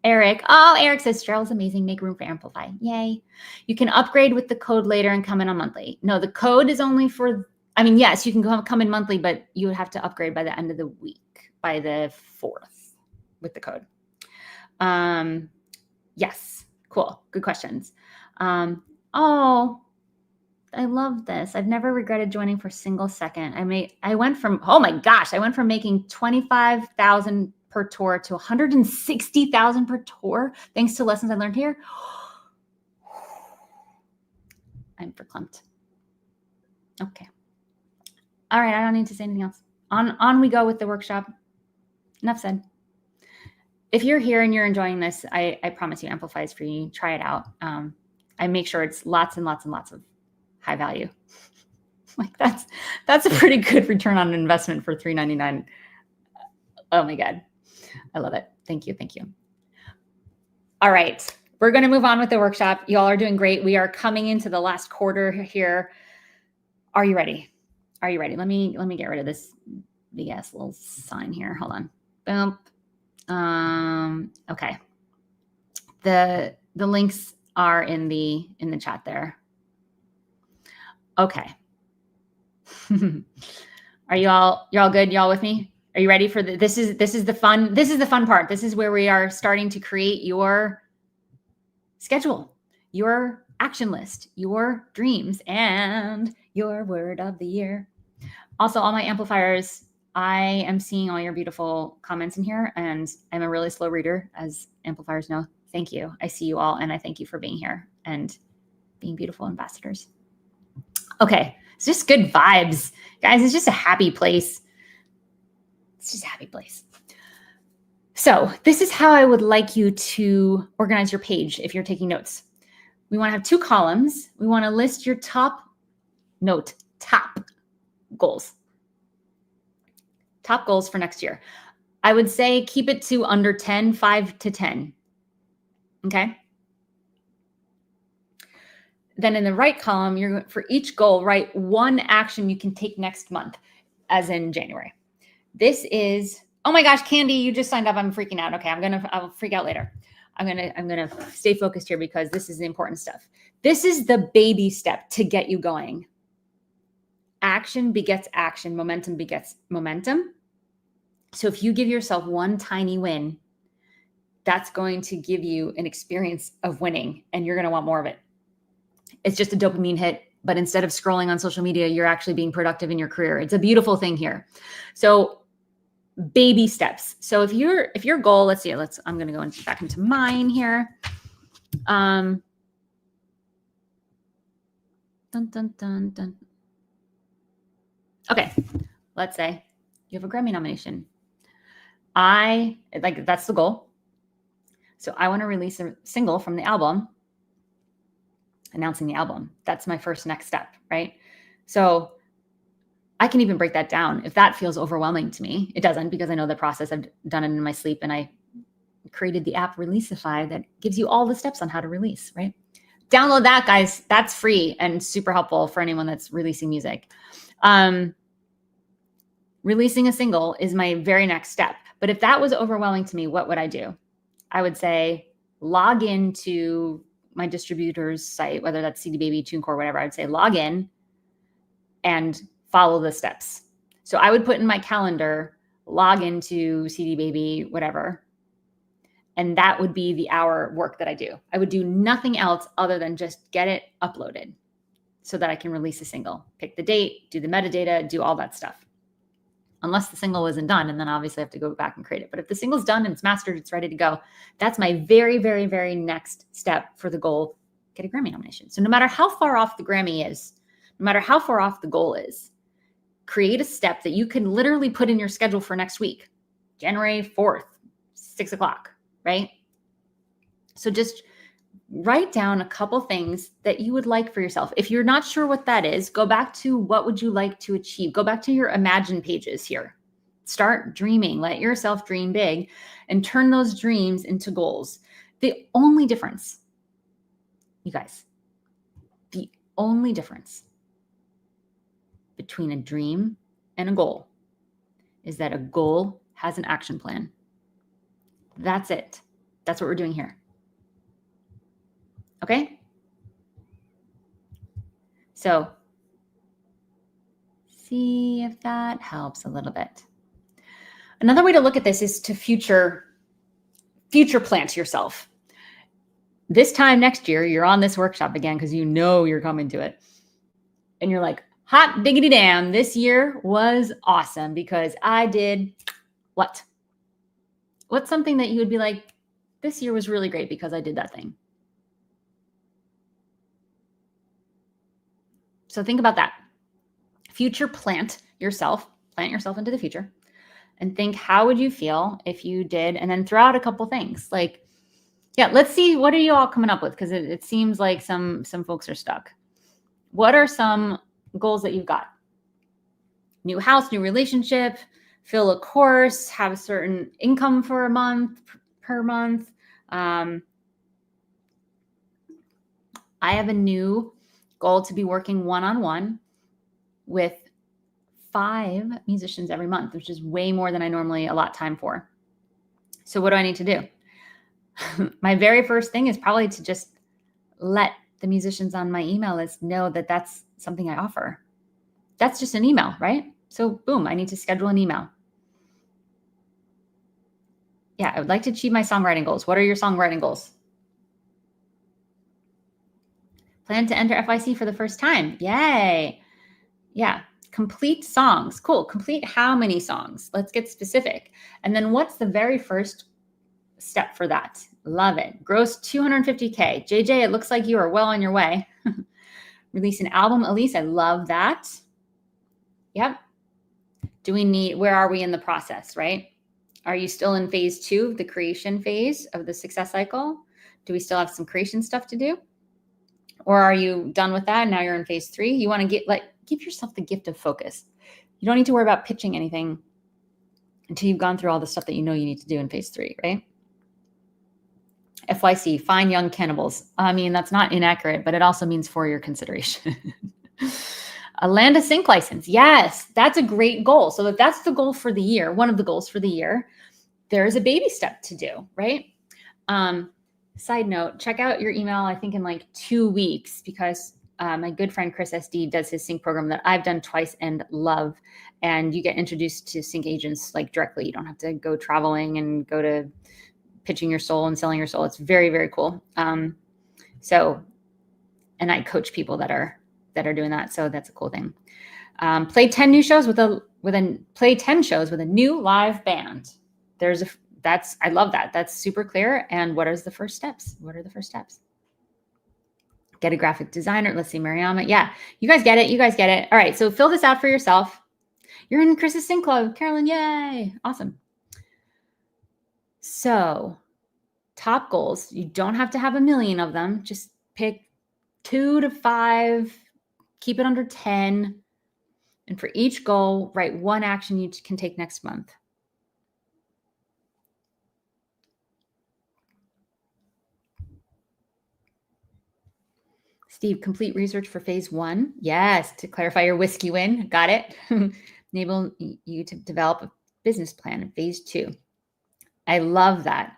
Eric. Oh, Eric says Cheryl's amazing. Make room for Amplify. Yay. You can upgrade with the code later and come in on monthly. No, the code is only for, I mean, yes, you can come in monthly, but you would have to upgrade by the end of the week, by the 4th with the code. Yes. Cool. Good questions. Oh, I love this. I've never regretted joining for a single second. I went from making 25,000 per tour to 160,000 per tour, thanks to lessons I learned here. I'm verklempt. Okay. All right. I don't need to say anything else. On we go with the workshop. Enough said. If you're here and you're enjoying this, I promise you Amplify is free. Try it out. I make sure it's lots and lots and lots of high value. Like that's a pretty good return on investment for $3.99. Oh my God. I love it. Thank you. Thank you. All right. We're going to move on with the workshop. Y'all are doing great. We are coming into the last quarter here. Are you ready? Are you ready? Let me get rid of this big ass little sign here. Hold on. Boom. Okay. The links are in the chat there. Okay. Are y'all good? Y'all with me? Are you ready for this is the fun part. This is where we are starting to create your schedule, your action list, your dreams, and your word of the year. Also, all my amplifiers, I am seeing all your beautiful comments in here, and I'm a really slow reader, as amplifiers know. Thank you. I see you all, and I thank you for being here and being beautiful ambassadors. Okay, it's just good vibes. Guys, it's just a happy place. It's just a happy place. So this is how I would like you to organize your page if you're taking notes. We want to have 2 columns. We want to list your top goals. Top goals for next year. I would say keep it to under 10, 5 to 10. Okay. Then in the right column, you're for each goal, write 1 action you can take next month, as in January. This is, oh my gosh, Candy, you just signed up. I'm freaking out. Okay, I'll freak out later. I'm gonna stay focused here because this is the important stuff. This is the baby step to get you going. Action begets action, momentum begets momentum. So if you give yourself 1 tiny win, that's going to give you an experience of winning, and you're gonna want more of it. It's just a dopamine hit, but instead of scrolling on social media, you're actually being productive in your career. It's a beautiful thing here. So baby steps. So if your goal, I'm going to go back into mine here. Dun, dun, dun, dun. Okay. Let's say you have a Grammy nomination. That's the goal. So I want to release a single from the album, announcing the album. That's my first next step, right? So I can even break that down if that feels overwhelming to me. It doesn't, because I know the process. I've done it in my sleep, and I created the app Releasify that gives you all the steps on how to release, right? Download that, guys. That's free and super helpful for anyone that's releasing music. Releasing a single is my very next step. But if that was overwhelming to me, what would I do? I would say log into my distributor's site, whether that's CD Baby, TuneCore, whatever. I would say log in and follow the steps. So I would put in my calendar, log into CD Baby, whatever. And that would be the hour work that I do. I would do nothing else other than just get it uploaded so that I can release a single. Pick the date, do the metadata, do all that stuff. Unless the single isn't done, and then obviously I have to go back and create it. But if the single's done and it's mastered, it's ready to go. That's my very, very, very next step for the goal, get a Grammy nomination. So no matter how far off the Grammy is, no matter how far off the goal is, create a step that you can literally put in your schedule for next week, January 4th, 6 o'clock, right? So just write down a couple things that you would like for yourself. If you're not sure what that is, go back to what would you like to achieve? Go back to your imagine pages here. Start dreaming. Let yourself dream big and turn those dreams into goals. The only difference, you guys, the only difference between a dream and a goal is that a goal has an action plan. That's it. That's what we're doing here. Okay? So see if that helps a little bit. Another way to look at this is to future plant yourself. This time next year, you're on this workshop again because you know you're coming to it. And you're like, hot diggity damn, this year was awesome because I did what? What's something that you would be like, this year was really great because I did that thing? So think about that. Future plant yourself into the future, and think, how would you feel if you did? And then throw out a couple things like, yeah, let's see, what are you all coming up with? Because it seems like some folks are stuck. What are some goals that you've got? New house, new relationship, fill a course, have a certain income for a month, per month. I have a new goal to be working one-on-one with 5 musicians every month, which is way more than I normally allot time for. So what do I need to do? My very first thing is probably to just let the musicians on my email list know that that's something I offer. That's just an email, right? So boom, I need to schedule an email. Yeah, I would like to achieve my songwriting goals. What are your songwriting goals? Plan to enter FYC for the first time. Yay. Yeah. Complete songs. Cool. Complete how many songs? Let's get specific. And then what's the very first step for that? Love it. Gross 250K. JJ, it looks like you are well on your way. Release an album, Elise. I love that. Yep. Where are we in the process, right? Are you still in phase 2, the creation phase of the success cycle? Do we still have some creation stuff to do? Or are you done with that? Now you're in phase 3. You want to give yourself the gift of focus. You don't need to worry about pitching anything until you've gone through all the stuff that you know you need to do in phase 3, right? FYC, find young cannibals. I mean, that's not inaccurate, but it also means for your consideration. Land a sync license. Yes, that's a great goal. So if that's the goal for the year, one of the goals for the year, there's a baby step to do, right? Side note, check out your email, I think in like 2 weeks, because my good friend Chris SD does his sync program that I've done twice and love. And you get introduced to sync agents like directly. You don't have to go traveling and go to pitching your soul and selling your soul. It's very, very cool. And I coach people that are doing that. So that's a cool thing. Play 10 shows with a new live band. I love that. That's super clear. And what are the first steps? Get a graphic designer. Let's see, Mariama. Yeah, you guys get it. All right. So fill this out for yourself. You're in Chris's Sync Club. Carolyn, yay. Awesome. So top goals. You don't have to have a million of them. Just pick 2 to 5. Keep it under 10. And for each goal, write one action you can take next month. Steve, complete research for phase 1. Yes, to clarify your whiskey win. Got it. Enable you to develop a business plan in phase 2. I love that.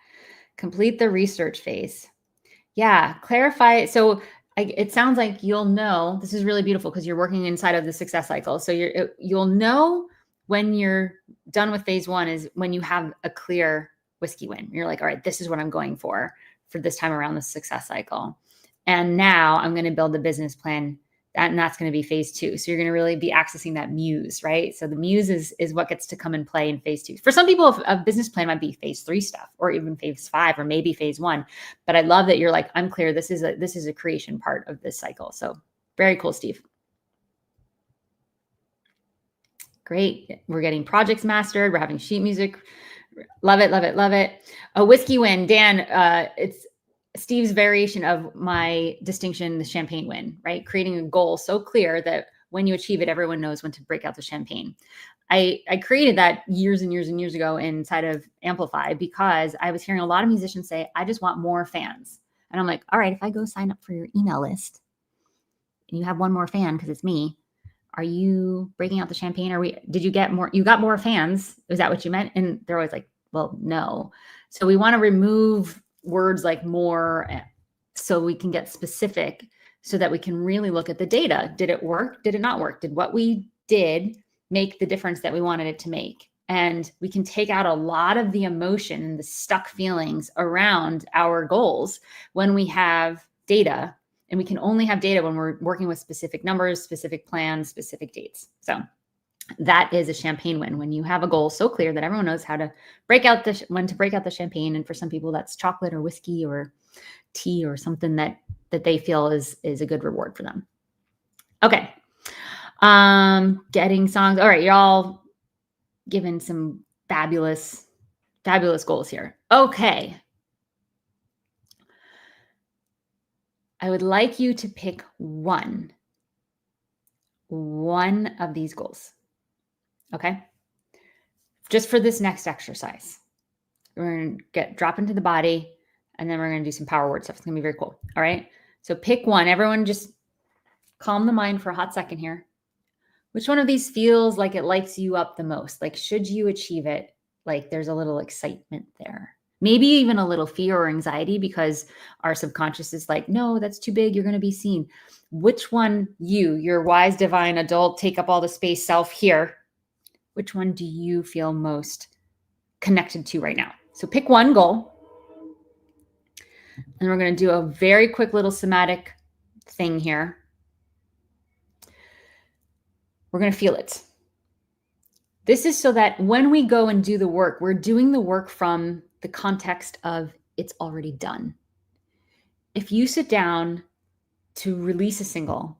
Complete the research phase. Yeah, clarify. So it sounds like you'll know, this is really beautiful because you're working inside of the success cycle. So you'll know when you're done with phase 1 is when you have a clear whiskey win. You're like, all right, this is what I'm going for this time around the success cycle. And now I'm going to build a business plan, and that's going to be phase 2. So you're going to really be accessing that muse, right? So the muse is what gets to come and play in phase 2. For some people, a business plan might be phase 3 stuff, or even phase 5, or maybe phase 1. But I love that you're like, I'm clear. This is a creation part of this cycle. So very cool, Steve. Great. We're getting projects mastered. We're having sheet music. Love it, love it, love it. A whiskey win, Dan. It's Steve's variation of my distinction, the champagne win, right? Creating a goal so clear that when you achieve it, everyone knows when to break out the champagne. I created that years and years and years ago inside of Amplify because I was hearing a lot of musicians say, I just want more fans. And I'm like, all right, if I go sign up for your email list and you have one more fan because it's me, are you breaking out the champagne? Did you get more? You got more fans. Is that what you meant? And they're always like, well, no. So we want to remove words like more, so we can get specific, so that we can really look at the data. Did it work? Did it not work? Did what we did make the difference that we wanted it to make? And we can take out a lot of the emotion and the stuck feelings around our goals when we have data. And we can only have data when we're working with specific numbers, specific plans, specific dates. So that is a champagne win, when you have a goal so clear that everyone knows how to when to break out the champagne. And for some people, that's chocolate or whiskey or tea or something that they feel is a good reward for them. Okay. Getting songs. All right, y'all given some fabulous goals here. Okay. I would like you to pick one of these goals. Okay. Just for this next exercise. We're going to drop into the body, and then we're going to do some power word stuff. It's going to be very cool. All right. So pick one. Everyone just calm the mind for a hot second here. Which one of these feels like it lights you up the most? Like, should you achieve it, like there's a little excitement there. Maybe even a little fear or anxiety, because our subconscious is like, no, that's too big. You're going to be seen. Which one, your wise, divine adult, take up all the space self here, which one do you feel most connected to right now? So pick one goal. And we're going to do a very quick little somatic thing here. We're going to feel it. This is so that when we go and do the work, we're doing the work from the context of it's already done. If you sit down to release a single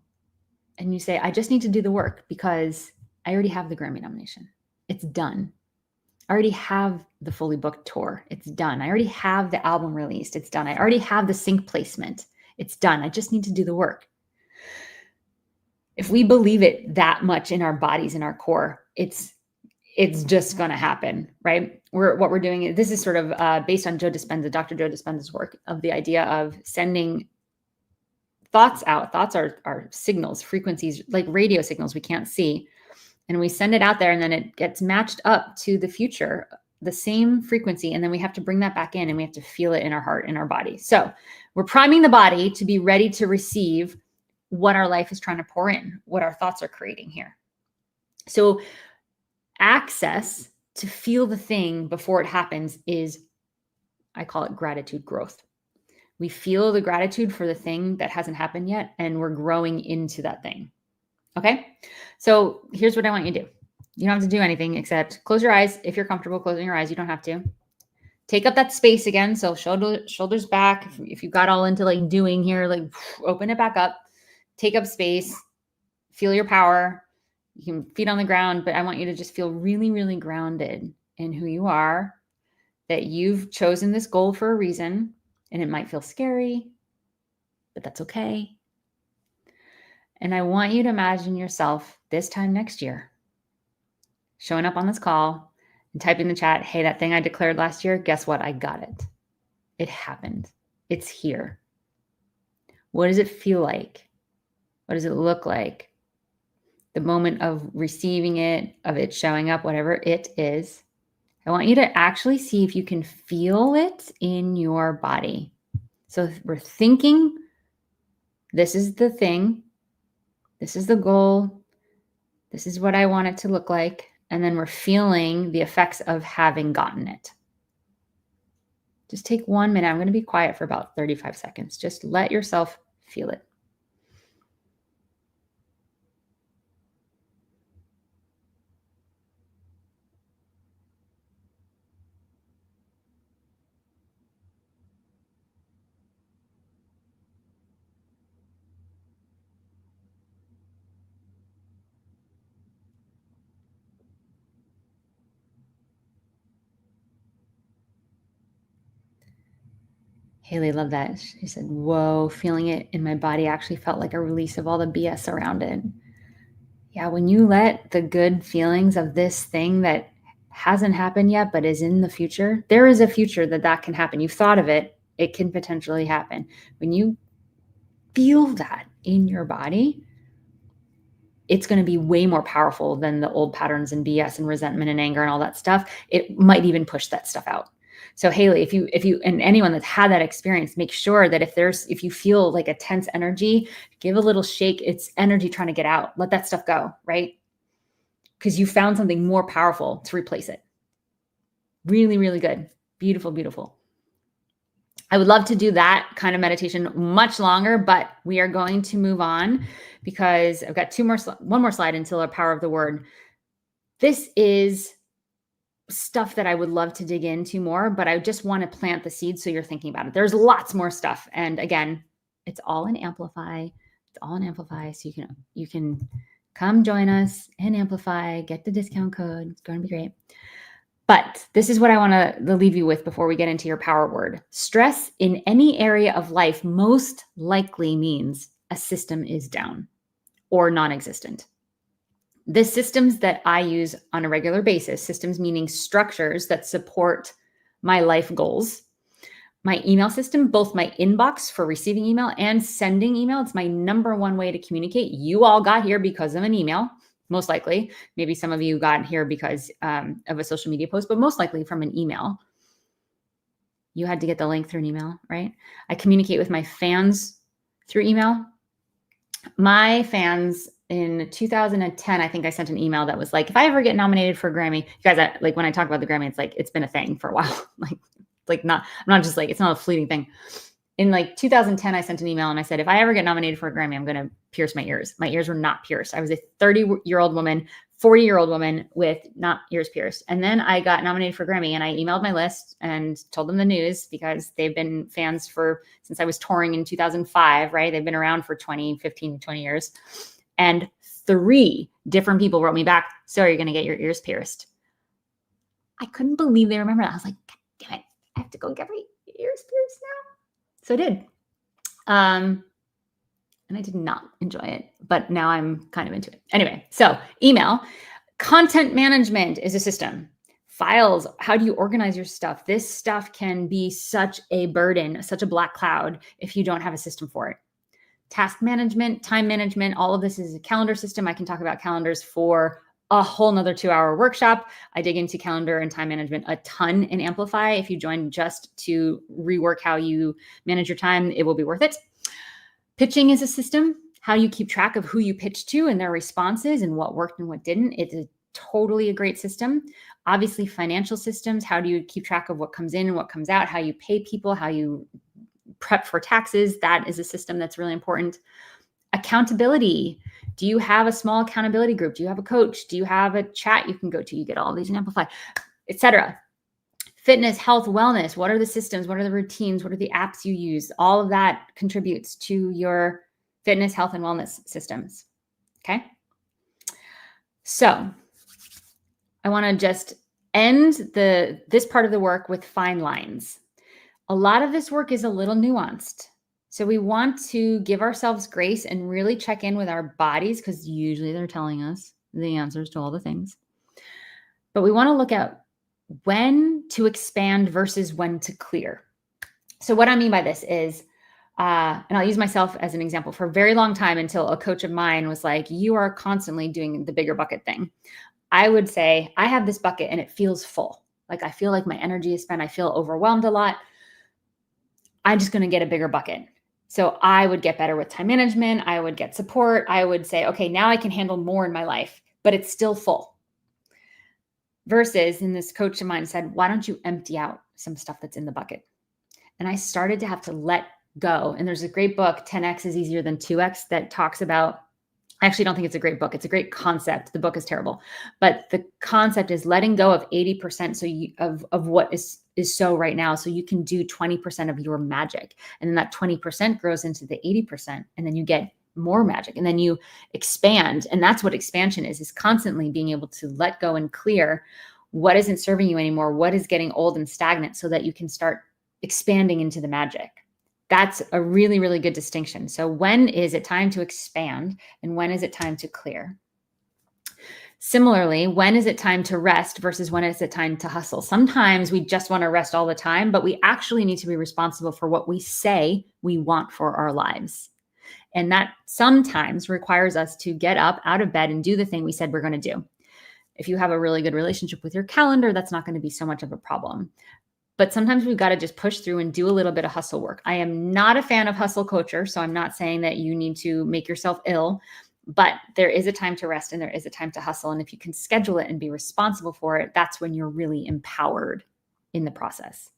and you say, I just need to do the work because I already have the Grammy nomination. It's done. I already have the fully booked tour. It's done. I already have the album released. It's done. I already have the sync placement. It's done. I just need to do the work. If we believe it that much in our bodies, in our core, it's just going to happen, right? What we're doing, this is sort of based on Dr. Joe Dispenza's work of the idea of sending thoughts out. Thoughts are signals, frequencies, like radio signals we can't see. And we send it out there, and then it gets matched up to the future, the same frequency. And then we have to bring that back in, and we have to feel it in our heart, in our body. So we're priming the body to be ready to receive what our life is trying to pour in, what our thoughts are creating here. So access to feel the thing before it happens is, I call it gratitude growth. We feel the gratitude for the thing that hasn't happened yet, and we're growing into that thing. Okay. So here's what I want you to do. You don't have to do anything except close your eyes. If you're comfortable closing your eyes, you don't have to. Take up that space again. So shoulders back. If you got all into like doing here, like open it back up. Take up space, feel your power. You can feet on the ground, but I want you to just feel really, really grounded in who you are, that you've chosen this goal for a reason, and it might feel scary, but that's okay. And I want you to imagine yourself this time next year showing up on this call and typing in the chat, hey, that thing I declared last year, guess what? I got it. It happened. It's here. What does it feel like? What does it look like? The moment of receiving it, of it showing up, whatever it is. I want you to actually see if you can feel it in your body. So we're thinking, this is the thing. This is the goal. This is what I want it to look like. And then we're feeling the effects of having gotten it. Just take 1 minute. I'm going to be quiet for about 35 seconds. Just let yourself feel it. Haley, love that. She said, whoa, feeling it in my body actually felt like a release of all the BS around it. Yeah, when you let the good feelings of this thing that hasn't happened yet, but is in the future, there is a future that can happen. You've thought of it. It can potentially happen. When you feel that in your body, it's going to be way more powerful than the old patterns and BS and resentment and anger and all that stuff. It might even push that stuff out. So Haley, if you, and anyone that's had that experience, make sure that if you feel like a tense energy, give a little shake. It's energy trying to get out. Let that stuff go, right? Because you found something more powerful to replace it. Really, really good. Beautiful, beautiful. I would love to do that kind of meditation much longer, but we are going to move on because I've got one more slide until our power of the word. This is stuff that I would love to dig into more, but I just want to plant the seed so you're thinking about it. There's lots more stuff. And again, it's all in Amplify. It's all in Amplify. So you can come join us in Amplify, get the discount code. It's going to be great. But this is what I want to leave you with before we get into your power word. Stress in any area of life most likely means a system is down or non-existent. The systems that I use on a regular basis, systems meaning structures that support my life goals, my email system, both my inbox for receiving email and sending email. It's my number one way to communicate. You all got here because of an email. Most likely, maybe some of you got here because of a social media post, but most likely from an email. You had to get the link through an email, right? I communicate with my fans through email. My fans in 2010, I think I sent an email that was like, if I ever get nominated for a Grammy, you guys, like when I talk about the Grammy, it's like, it's been a thing for a while. I'm not just like, it's not a fleeting thing. In like 2010, I sent an email and I said, if I ever get nominated for a Grammy, I'm going to pierce my ears. My ears were not pierced. I was a 30-year-old woman, 40-year-old woman with not ears pierced. And then I got nominated for a Grammy and I emailed my list and told them the news because they've been fans since I was touring in 2005, right? They've been around for 15 to 20 years. And 3 different people wrote me back, so you're going to get your ears pierced. I couldn't believe they remember that. I was like, God damn it, I have to go get my ears pierced now. So I did. And I did not enjoy it, but now I'm kind of into it. Anyway, so email. Content management is a system. Files, how do you organize your stuff? This stuff can be such a burden, such a black cloud if you don't have a system for it. Task management, time management, all of this is a calendar system. I can talk about calendars for a whole nother 2-hour workshop. I dig into calendar and time management a ton in Amplify. If you join just to rework how you manage your time, it will be worth it. Pitching is a system. How you keep track of who you pitch to and their responses and what worked and what didn't. It's totally a great system. Obviously, financial systems. How do you keep track of what comes in and what comes out? How you pay people, how you prep for taxes. That is a system that's really important. Accountability. Do you have a small accountability group? Do you have a coach? Do you have a chat you can go to? You get all of these in Amplify, etc. Fitness, health, wellness. What are the systems? What are the routines? What are the apps you use? All of that contributes to your fitness, health, and wellness systems. Okay. So I want to just end this part of the work with fine lines. A lot of this work is a little nuanced. So we want to give ourselves grace and really check in with our bodies because usually they're telling us the answers to all the things. But we want to look at when to expand versus when to clear. So what I mean by this is, and I'll use myself as an example, for a very long time until a coach of mine was like, you are constantly doing the bigger bucket thing. I would say, I have this bucket and it feels full. Like I feel like my energy is spent. I feel overwhelmed a lot. I'm just going to get a bigger bucket. So I would get better with time management. I would get support. I would say, okay, now I can handle more in my life, but it's still full. Versus, and this coach of mine said, why don't you empty out some stuff that's in the bucket? And I started to have to let go. And there's a great book, 10X is easier than 2X, that talks about, I actually don't think it's a great book. It's a great concept. The book is terrible, but the concept is letting go of 80% of what is so right now. So you can do 20% of your magic. And then that 20% grows into the 80%. And then you get more magic and then you expand. And that's what expansion is constantly being able to let go and clear what isn't serving you anymore, what is getting old and stagnant so that you can start expanding into the magic. That's a really, really good distinction. So when is it time to expand and when is it time to clear? Similarly, when is it time to rest versus when is it time to hustle? Sometimes we just want to rest all the time, but we actually need to be responsible for what we say we want for our lives. And that sometimes requires us to get up out of bed and do the thing we said we're going to do. If you have a really good relationship with your calendar, that's not going to be so much of a problem. But sometimes we've got to just push through and do a little bit of hustle work. I am not a fan of hustle culture, so I'm not saying that you need to make yourself ill, but there is a time to rest and there is a time to hustle. And if you can schedule it and be responsible for it, that's when you're really empowered in the process.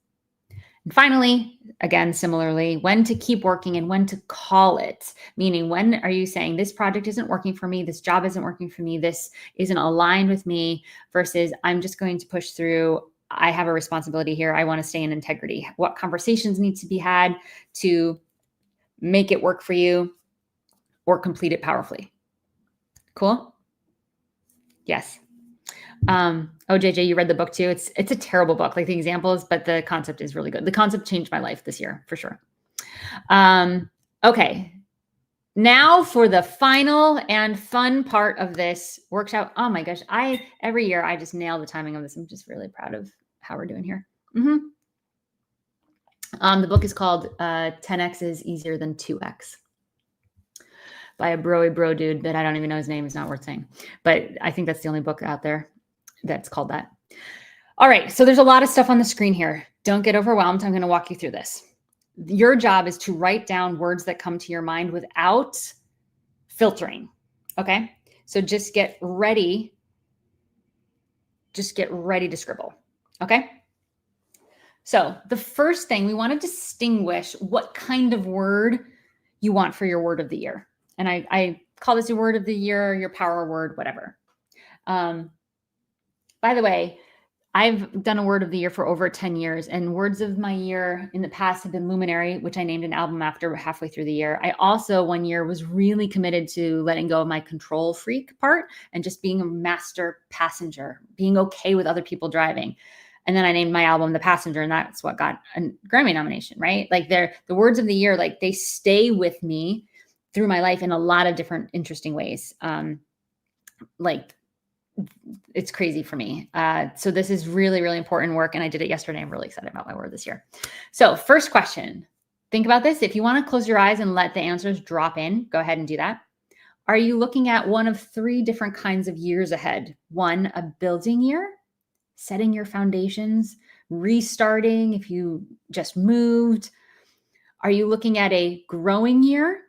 And finally, again, similarly, when to keep working and when to call it, meaning when are you saying this project isn't working for me, this job isn't working for me, this isn't aligned with me, versus I'm just going to push through. I have a responsibility here. I want to stay in integrity. What conversations need to be had to make it work for you or complete it powerfully? Cool? Yes. Oh, JJ, you read the book too. It's a terrible book, like the examples, but the concept is really good. The concept changed my life this year for sure. Okay. Now for the final and fun part of this workshop. Oh my gosh. Every year I just nail the timing of this. I'm just really proud of how we're doing here. The book is called 10X is Easier Than 2X by a bro dude that I don't even know his name. Is not worth saying, but I think that's the only book out there that's called that. All right. So there's a lot of stuff on the screen here. Don't get overwhelmed. I'm going to walk you through this. Your job is to write down words that come to your mind without filtering. Okay. So just get ready. Just get ready to scribble. Okay. So the first thing, we want to distinguish what kind of word you want for your word of the year. And I call this your word of the year, your power word, whatever. By the way, I've done a word of the year for over 10 years, and words of my year in the past have been Luminary, which I named an album after halfway through the year. I also one year was really committed to letting go of my control freak part and just being a master passenger, being okay with other people driving. And then I named my album The Passenger, and that's what got a Grammy nomination, right? Like the words of the year, like they stay with me through my life in a lot of different interesting ways. Like it's crazy for me. So this is really, really important work. And I did it yesterday. I'm really excited about my word this year. So first question, think about this. If you want to close your eyes and let the answers drop in, go ahead and do that. Are you looking at one of three different kinds of years ahead? One, a building year, setting your foundations, restarting if you just moved. Are you looking at a growing year?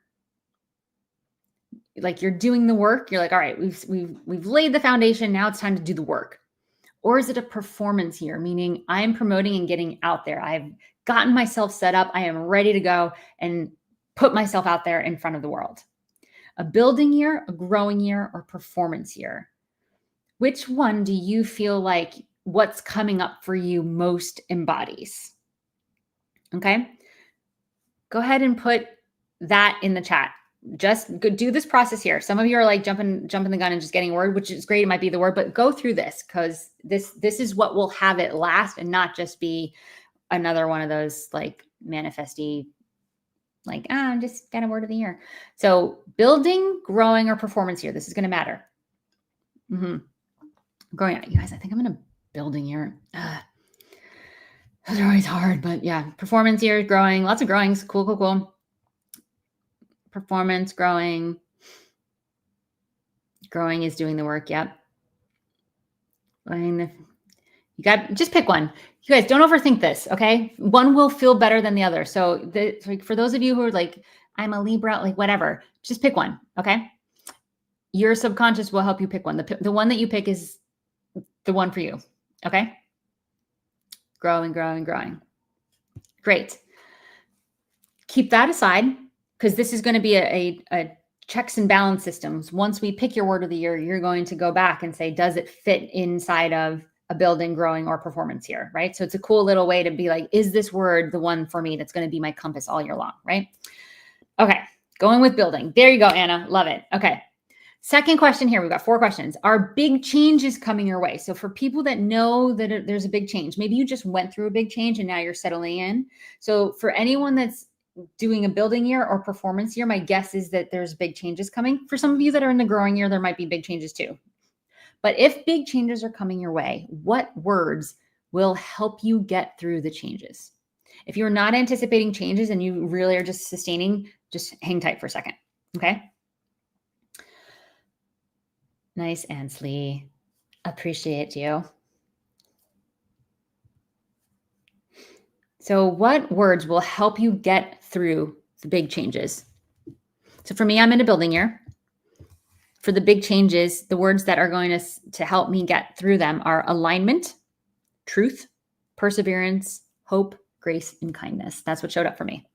Like you're doing the work, you're like, all right, we've laid the foundation. Now it's time to do the work. Or is it a performance year, meaning I'm promoting and getting out there? I've gotten myself set up. I am ready to go and put myself out there in front of the world. A building year, a growing year, or performance year? Which one do you feel like what's coming up for you most embodies? Okay. Go ahead and put that in the chat. Just go do this process here. Some of you are like jumping the gun and just getting a word, which is great. It might be the word, but go through this because this is what will have it last and not just be another one of those like manifesty, like, I'm just got a word of the year. So building, growing, or performance year. This is going to matter. Growing up, you guys, I think I'm in a building year. Those are always hard, but yeah, performance year, growing, lots of growings. Cool. Performance, growing is doing the work. Yep. You got, just pick one. You guys don't overthink this. Okay. One will feel better than the other. So for those of you who are like, I'm a Libra, like whatever, just pick one. Okay. Your subconscious will help you pick one. The one that you pick is the one for you. Okay. Growing. Great. Keep that aside because this is going to be a checks and balance systems. Once we pick your word of the year, you're going to go back and say, does it fit inside of a building, growing, or performance here, right? So it's a cool little way to be like, is this word the one for me that's going to be my compass all year long, right? Okay, going with building. There you go, Anna. Love it. Okay. Second question here. We've got 4 questions. Are big changes coming your way? So for people that know that there's a big change, maybe you just went through a big change and now you're settling in. So for anyone that's doing a building year or performance year, my guess is that there's big changes coming. For some of you that are in the growing year, there might be big changes too. But if big changes are coming your way, what words will help you get through the changes? If you're not anticipating changes and you really are just sustaining, just hang tight for a second. Okay. Nice, Ansley. Appreciate you. So what words will help you get through the big changes? So for me, I'm in a building year. For the big changes, the words that are going to help me get through them are alignment, truth, perseverance, hope, grace, and kindness. That's what showed up for me.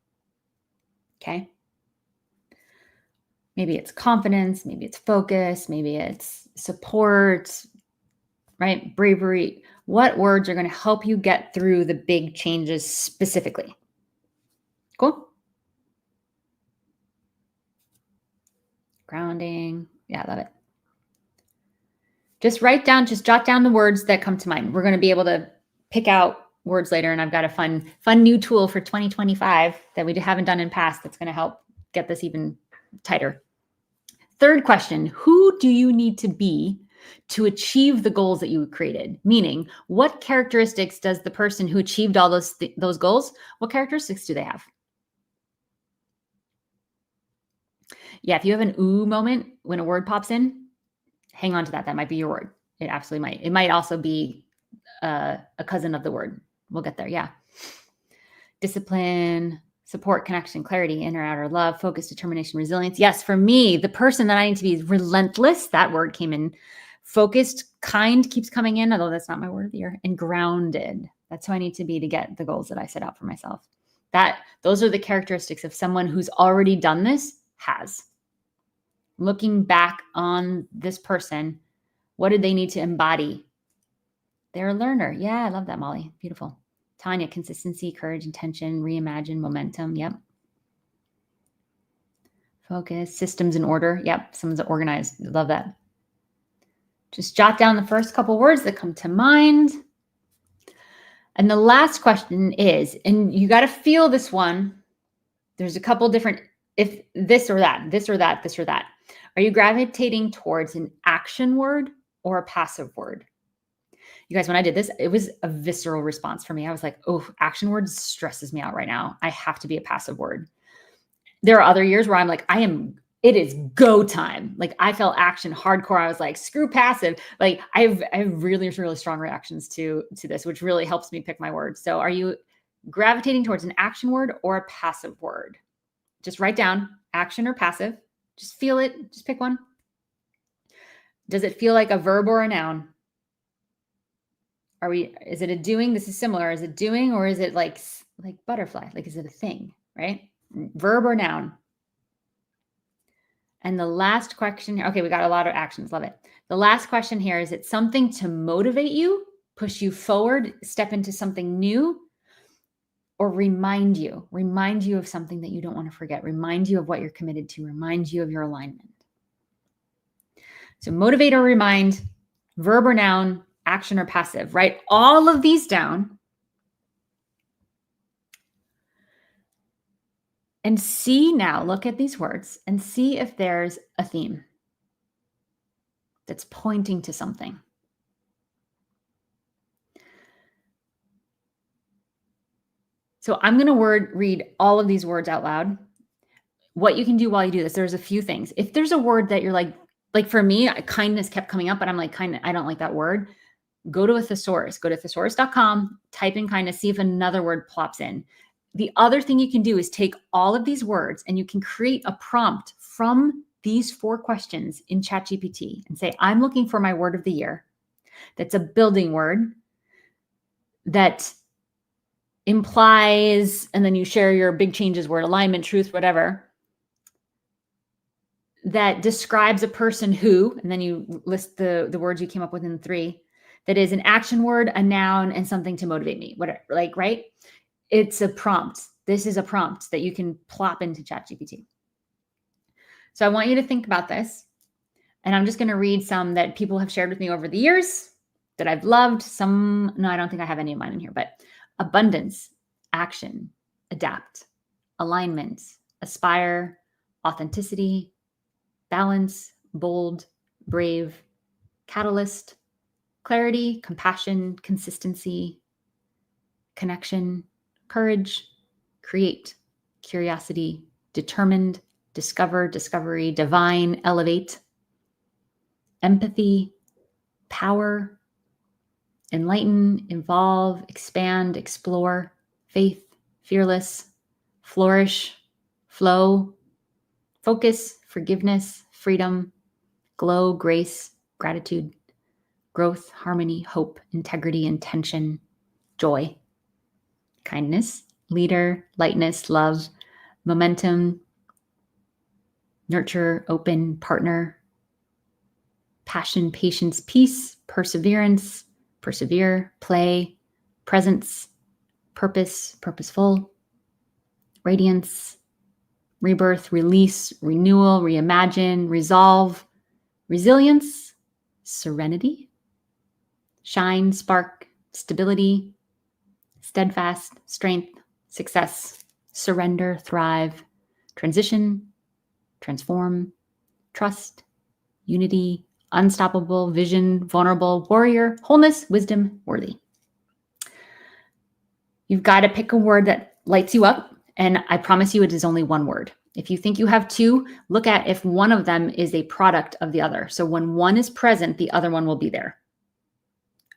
Okay. Maybe it's confidence, maybe it's focus, maybe it's support, right? Bravery. What words are going to help you get through the big changes specifically? Cool. Grounding. Yeah, I love it. Just jot down the words that come to mind. We're going to be able to pick out words later, and I've got a fun new tool for 2025 that we haven't done in past that's going to help get this even tighter. Third question, who do you need to be to achieve the goals that you created? Meaning, what characteristics does the person who achieved all those goals, what characteristics do they have? Yeah, if you have an ooh moment when a word pops in, hang on to that. That might be your word. It absolutely might. It might also be a cousin of the word. We'll get there. Yeah. Discipline, support, connection, clarity, inner, outer, love, focus, determination, resilience. Yes, for me, the person that I need to be is relentless. That word came in. Focused, kind keeps coming in, although that's not my word of the year. And grounded. That's who I need to be to get the goals that I set out for myself. Those are the characteristics of someone who's already done this has. Looking back on this person, what did they need to embody? They're a learner. Yeah, I love that, Molly. Beautiful. Tanya, consistency, courage, intention, reimagine, momentum. Yep. Focus, systems and order. Yep. Someone's organized. Love that. Just jot down the first couple words that come to mind. And the last question is, and you got to feel this one. There's a couple different, if this or that, this or that, this or that. Are you gravitating towards an action word or a passive word? You guys, when I did this, it was a visceral response for me. I was like, oh, action word stresses me out right now. I have to be a passive word. There are other years where I'm like, it is go time. Like I felt action hardcore. I was like, screw passive. Like I have really, really strong reactions to this, which really helps me pick my words. So are you gravitating towards an action word or a passive word? Just write down action or passive. Just feel it. Just pick one. Does it feel like a verb or a noun? Is it a doing? This is similar. Is it doing or is it like butterfly? Like, is it a thing, right? Verb or noun? And the last question here, okay, we got a lot of actions. Love it. The last question here, is it something to motivate you, push you forward, step into something new, or remind you of something that you don't want to forget, remind you of what you're committed to, remind you of your alignment? So motivate or remind, verb or noun, action or passive. Write all of these down and look at these words and see if there's a theme that's pointing to something. So I'm going to read all of these words out loud. What you can do while you do this, there's a few things. If there's a word that you're like for me, kindness kept coming up, but I'm like, I don't like that word. Go to a thesaurus. Go to thesaurus.com, type in kindness, see if another word plops in. The other thing you can do is take all of these words and you can create a prompt from these 4 questions in ChatGPT and say, I'm looking for my word of the year. That's a building word that implies, and then you share your big changes word, alignment, truth, whatever, that describes a person who, and then you list the words you came up with in 3, that is an action word, a noun, and something to motivate me. Whatever, right? It's a prompt. This is a prompt that you can plop into ChatGPT. So I want you to think about this. And I'm just going to read some that people have shared with me over the years that I've loved. No, I don't think I have any of mine in here, but abundance, action, adapt, alignment, aspire, authenticity, balance, bold, brave, catalyst, clarity, compassion, consistency, connection, courage, create, curiosity, determined, discover, discovery, divine, elevate, empathy, power, enlighten, evolve, expand, explore, faith, fearless, flourish, flow, focus, forgiveness, freedom, glow, grace, gratitude, growth, harmony, hope, integrity, intention, joy, kindness, leader, lightness, love, momentum, nurture, open, partner, passion, patience, peace, perseverance, persevere, play, presence, purpose, purposeful, radiance, rebirth, release, renewal, reimagine, resolve, resilience, serenity, shine, spark, stability, steadfast, strength, success, surrender, thrive, transition, transform, trust, unity, unstoppable, vision, vulnerable, warrior, wholeness, wisdom, worthy. You've got to pick a word that lights you up. And I promise you it is only one word. If you think you have two, look at if one of them is a product of the other. So when one is present, the other one will be there.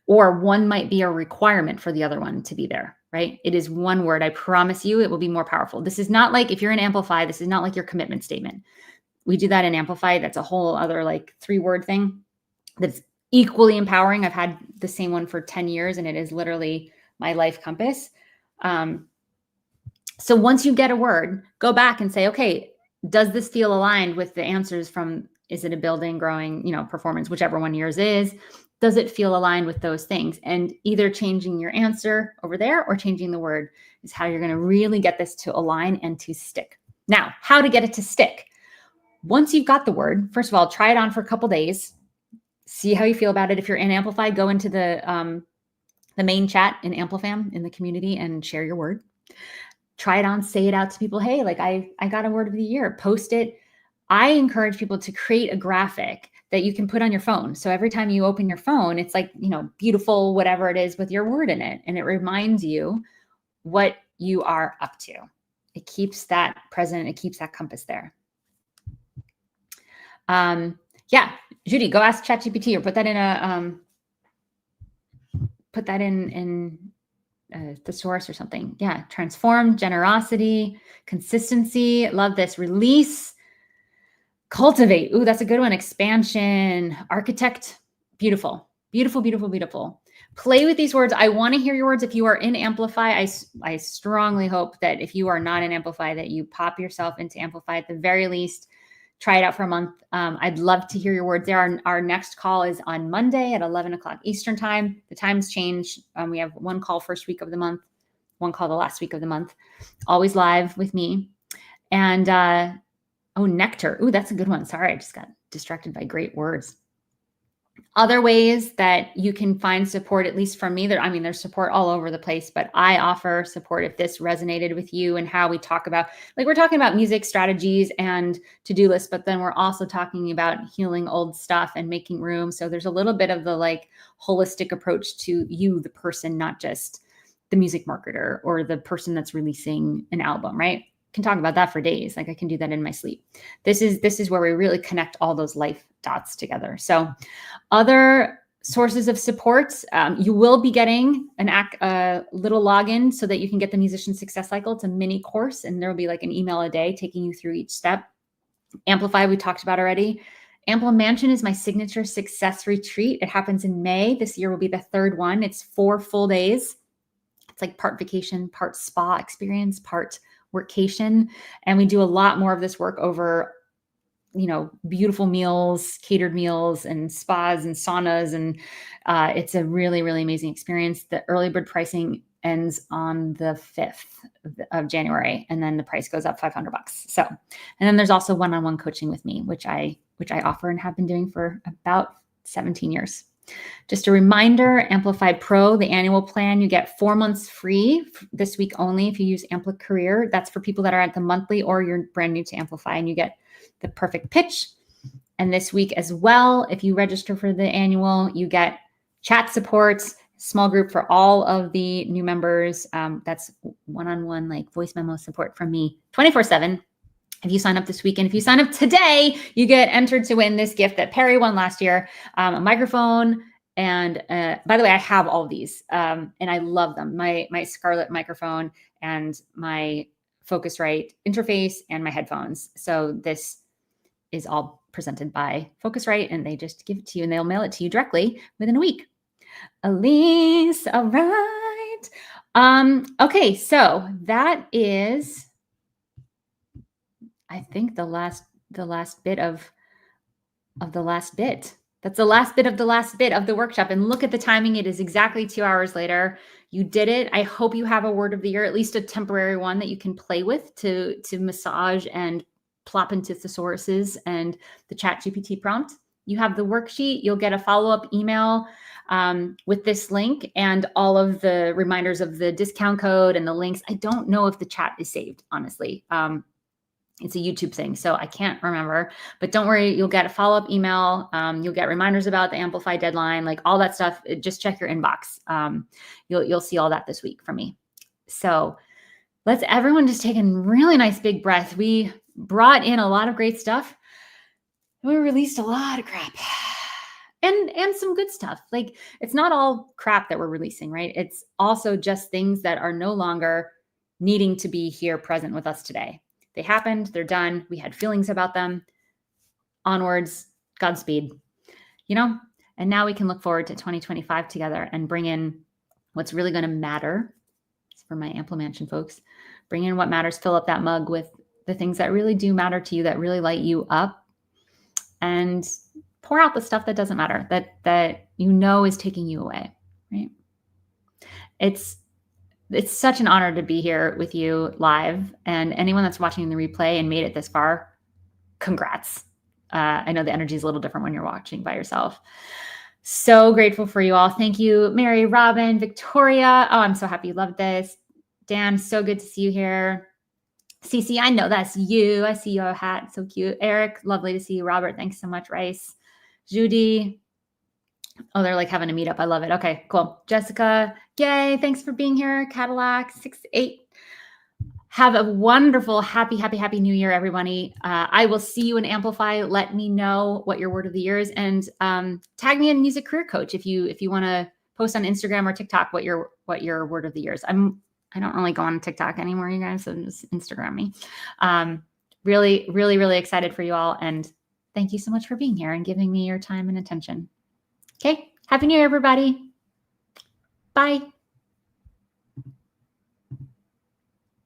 Or one might be a requirement for the other one to be there, right? It is one word. I promise you it will be more powerful. This is not like, if you're in Amplify, this is not like your commitment statement. We do that in Amplify. That's a whole other like 3-word thing that's equally empowering. I've had the same one for 10 years and it is literally my life compass. So once you get a word, go back and say, okay, does this feel aligned with the answers from, is it a building, growing, performance, whichever one yours is? Does it feel aligned with those things? And either changing your answer over there or changing the word is how you're going to really get this to align and to stick. Now, how to get it to stick? Once you've got the word, first of all, try it on for a couple days. See how you feel about it. If you're in Amplify, go into the main chat in Amplifam in the community and share your word. Try it on, say it out to people. Hey, like I got a word of the year, post it. I encourage people to create a graphic that you can put on your phone. So every time you open your phone, it's like, beautiful, whatever it is with your word in it. And it reminds you what you are up to. It keeps that present. It keeps that compass there. Yeah, Judy, go ask ChatGPT or put that in a thesaurus or something. Yeah. Transform, generosity, consistency. Love this. Release, cultivate. Ooh, that's a good one. Expansion, architect. Beautiful, beautiful, beautiful, beautiful. Play with these words. I want to hear your words. If you are in Amplify, I strongly hope that if you are not in Amplify, that you pop yourself into Amplify at the very least. Try it out for a month. I'd love to hear your words there. Our next call is on Monday at 11 o'clock Eastern time. The times change. We have one call first week of the month, one call the last week of the month, always live with me. And, nectar. Ooh, that's a good one. Sorry, I just got distracted by great words. Other ways that you can find support, at least from me, there's support all over the place, but I offer support if this resonated with you and how we talk about, we're talking about music strategies and to-do lists, but then we're also talking about healing old stuff and making room. So there's a little bit of the holistic approach to you, the person, not just the music marketer or the person that's releasing an album, right? Can talk about that for days. I can do that in my sleep. This is where we really connect all those life dots together. So other sources of support, you will be getting a little login so that you can get the Musician Success Cycle. It's a mini course and there will be an email a day taking you through each step. Amplify, we talked about already. Ample Mansion is my signature success retreat. It happens in May. This year will be the 3rd one. It's 4 full days. It's part vacation, part spa experience, part workation. And we do a lot more of this work over, beautiful meals, catered meals and spas and saunas. And it's a really, really amazing experience. The early bird pricing ends on the 5th of January. And then the price goes up $500. So, and then there's also one-on-one coaching with me, which I offer and have been doing for about 17 years. Just a reminder, Amplify Pro, the annual plan, you get 4 months free this week only if you use Ampli Career. That's for people that are at the monthly or you're brand new to Amplify and you get the perfect pitch. And this week as well, if you register for the annual, you get chat support, small group for all of the new members. That's one-on-one voice memo support from me 24/7. If you sign up this weekend, if you sign up today, you get entered to win this gift that Perry won last year, a microphone And by the way, I have all of these and I love them. My Scarlett microphone and my Focusrite interface and my headphones. So this is all presented by Focusrite, and they just give it to you and they'll mail it to you directly within a week. Elise, all right. Okay, so that is, I think, the last bit of the last bit. That's the last bit of the last bit of the workshop. And look at the timing. It is exactly 2 hours later. You did it. I hope you have a word of the year, at least a temporary one that you can play with to massage and plop into thesauruses and the ChatGPT prompt. You have the worksheet. You'll get a follow-up email with this link and all of the reminders of the discount code and the links. I don't know if the chat is saved, honestly. It's a YouTube thing, so I can't remember, but don't worry, you'll get a follow-up email. You'll get reminders about the Amplify deadline, like all that stuff. Just check your inbox. You'll see all that this week from me. So let's everyone just take a really nice big breath. We brought in a lot of great stuff. We released a lot of crap and some good stuff. Like, it's not all crap that we're releasing, right? It's also just things that are no longer needing to be here present with us today. They happened, they're done. We had feelings about them. Onwards, Godspeed, and now we can look forward to 2025 together and bring in what's really going to matter. It's for my Ample Mansion folks. Bring in what matters, fill up that mug with the things that really do matter to you, that really light you up, and pour out the stuff that doesn't matter, that is taking you away, right? It's such an honor to be here with you live, and anyone that's watching the replay and made it this far, congrats. I know the energy is a little different when you're watching by yourself. So grateful for you all. Thank you, Mary, Robin, Victoria. Oh, I'm so happy you loved this. Dan, so good to see you here. Cece, I know that's you. I see your hat. So cute. Eric, lovely to see you. Robert, thanks so much. Rice. Judy. Oh, they're like having a meetup. I love it. Okay, cool. Jessica, yay. Thanks for being here. Cadillac 68. Have a wonderful, happy New Year, everybody. I will see you in Amplify. Let me know what your word of the year is, and tag me in Music Career Coach if you want to post on Instagram or TikTok what your word of the year is. I don't really go on TikTok anymore, you guys, so just Instagram me. Really excited for you all, and thank you so much for being here and giving me your time and attention. Okay. Happy New Year, everybody. Bye.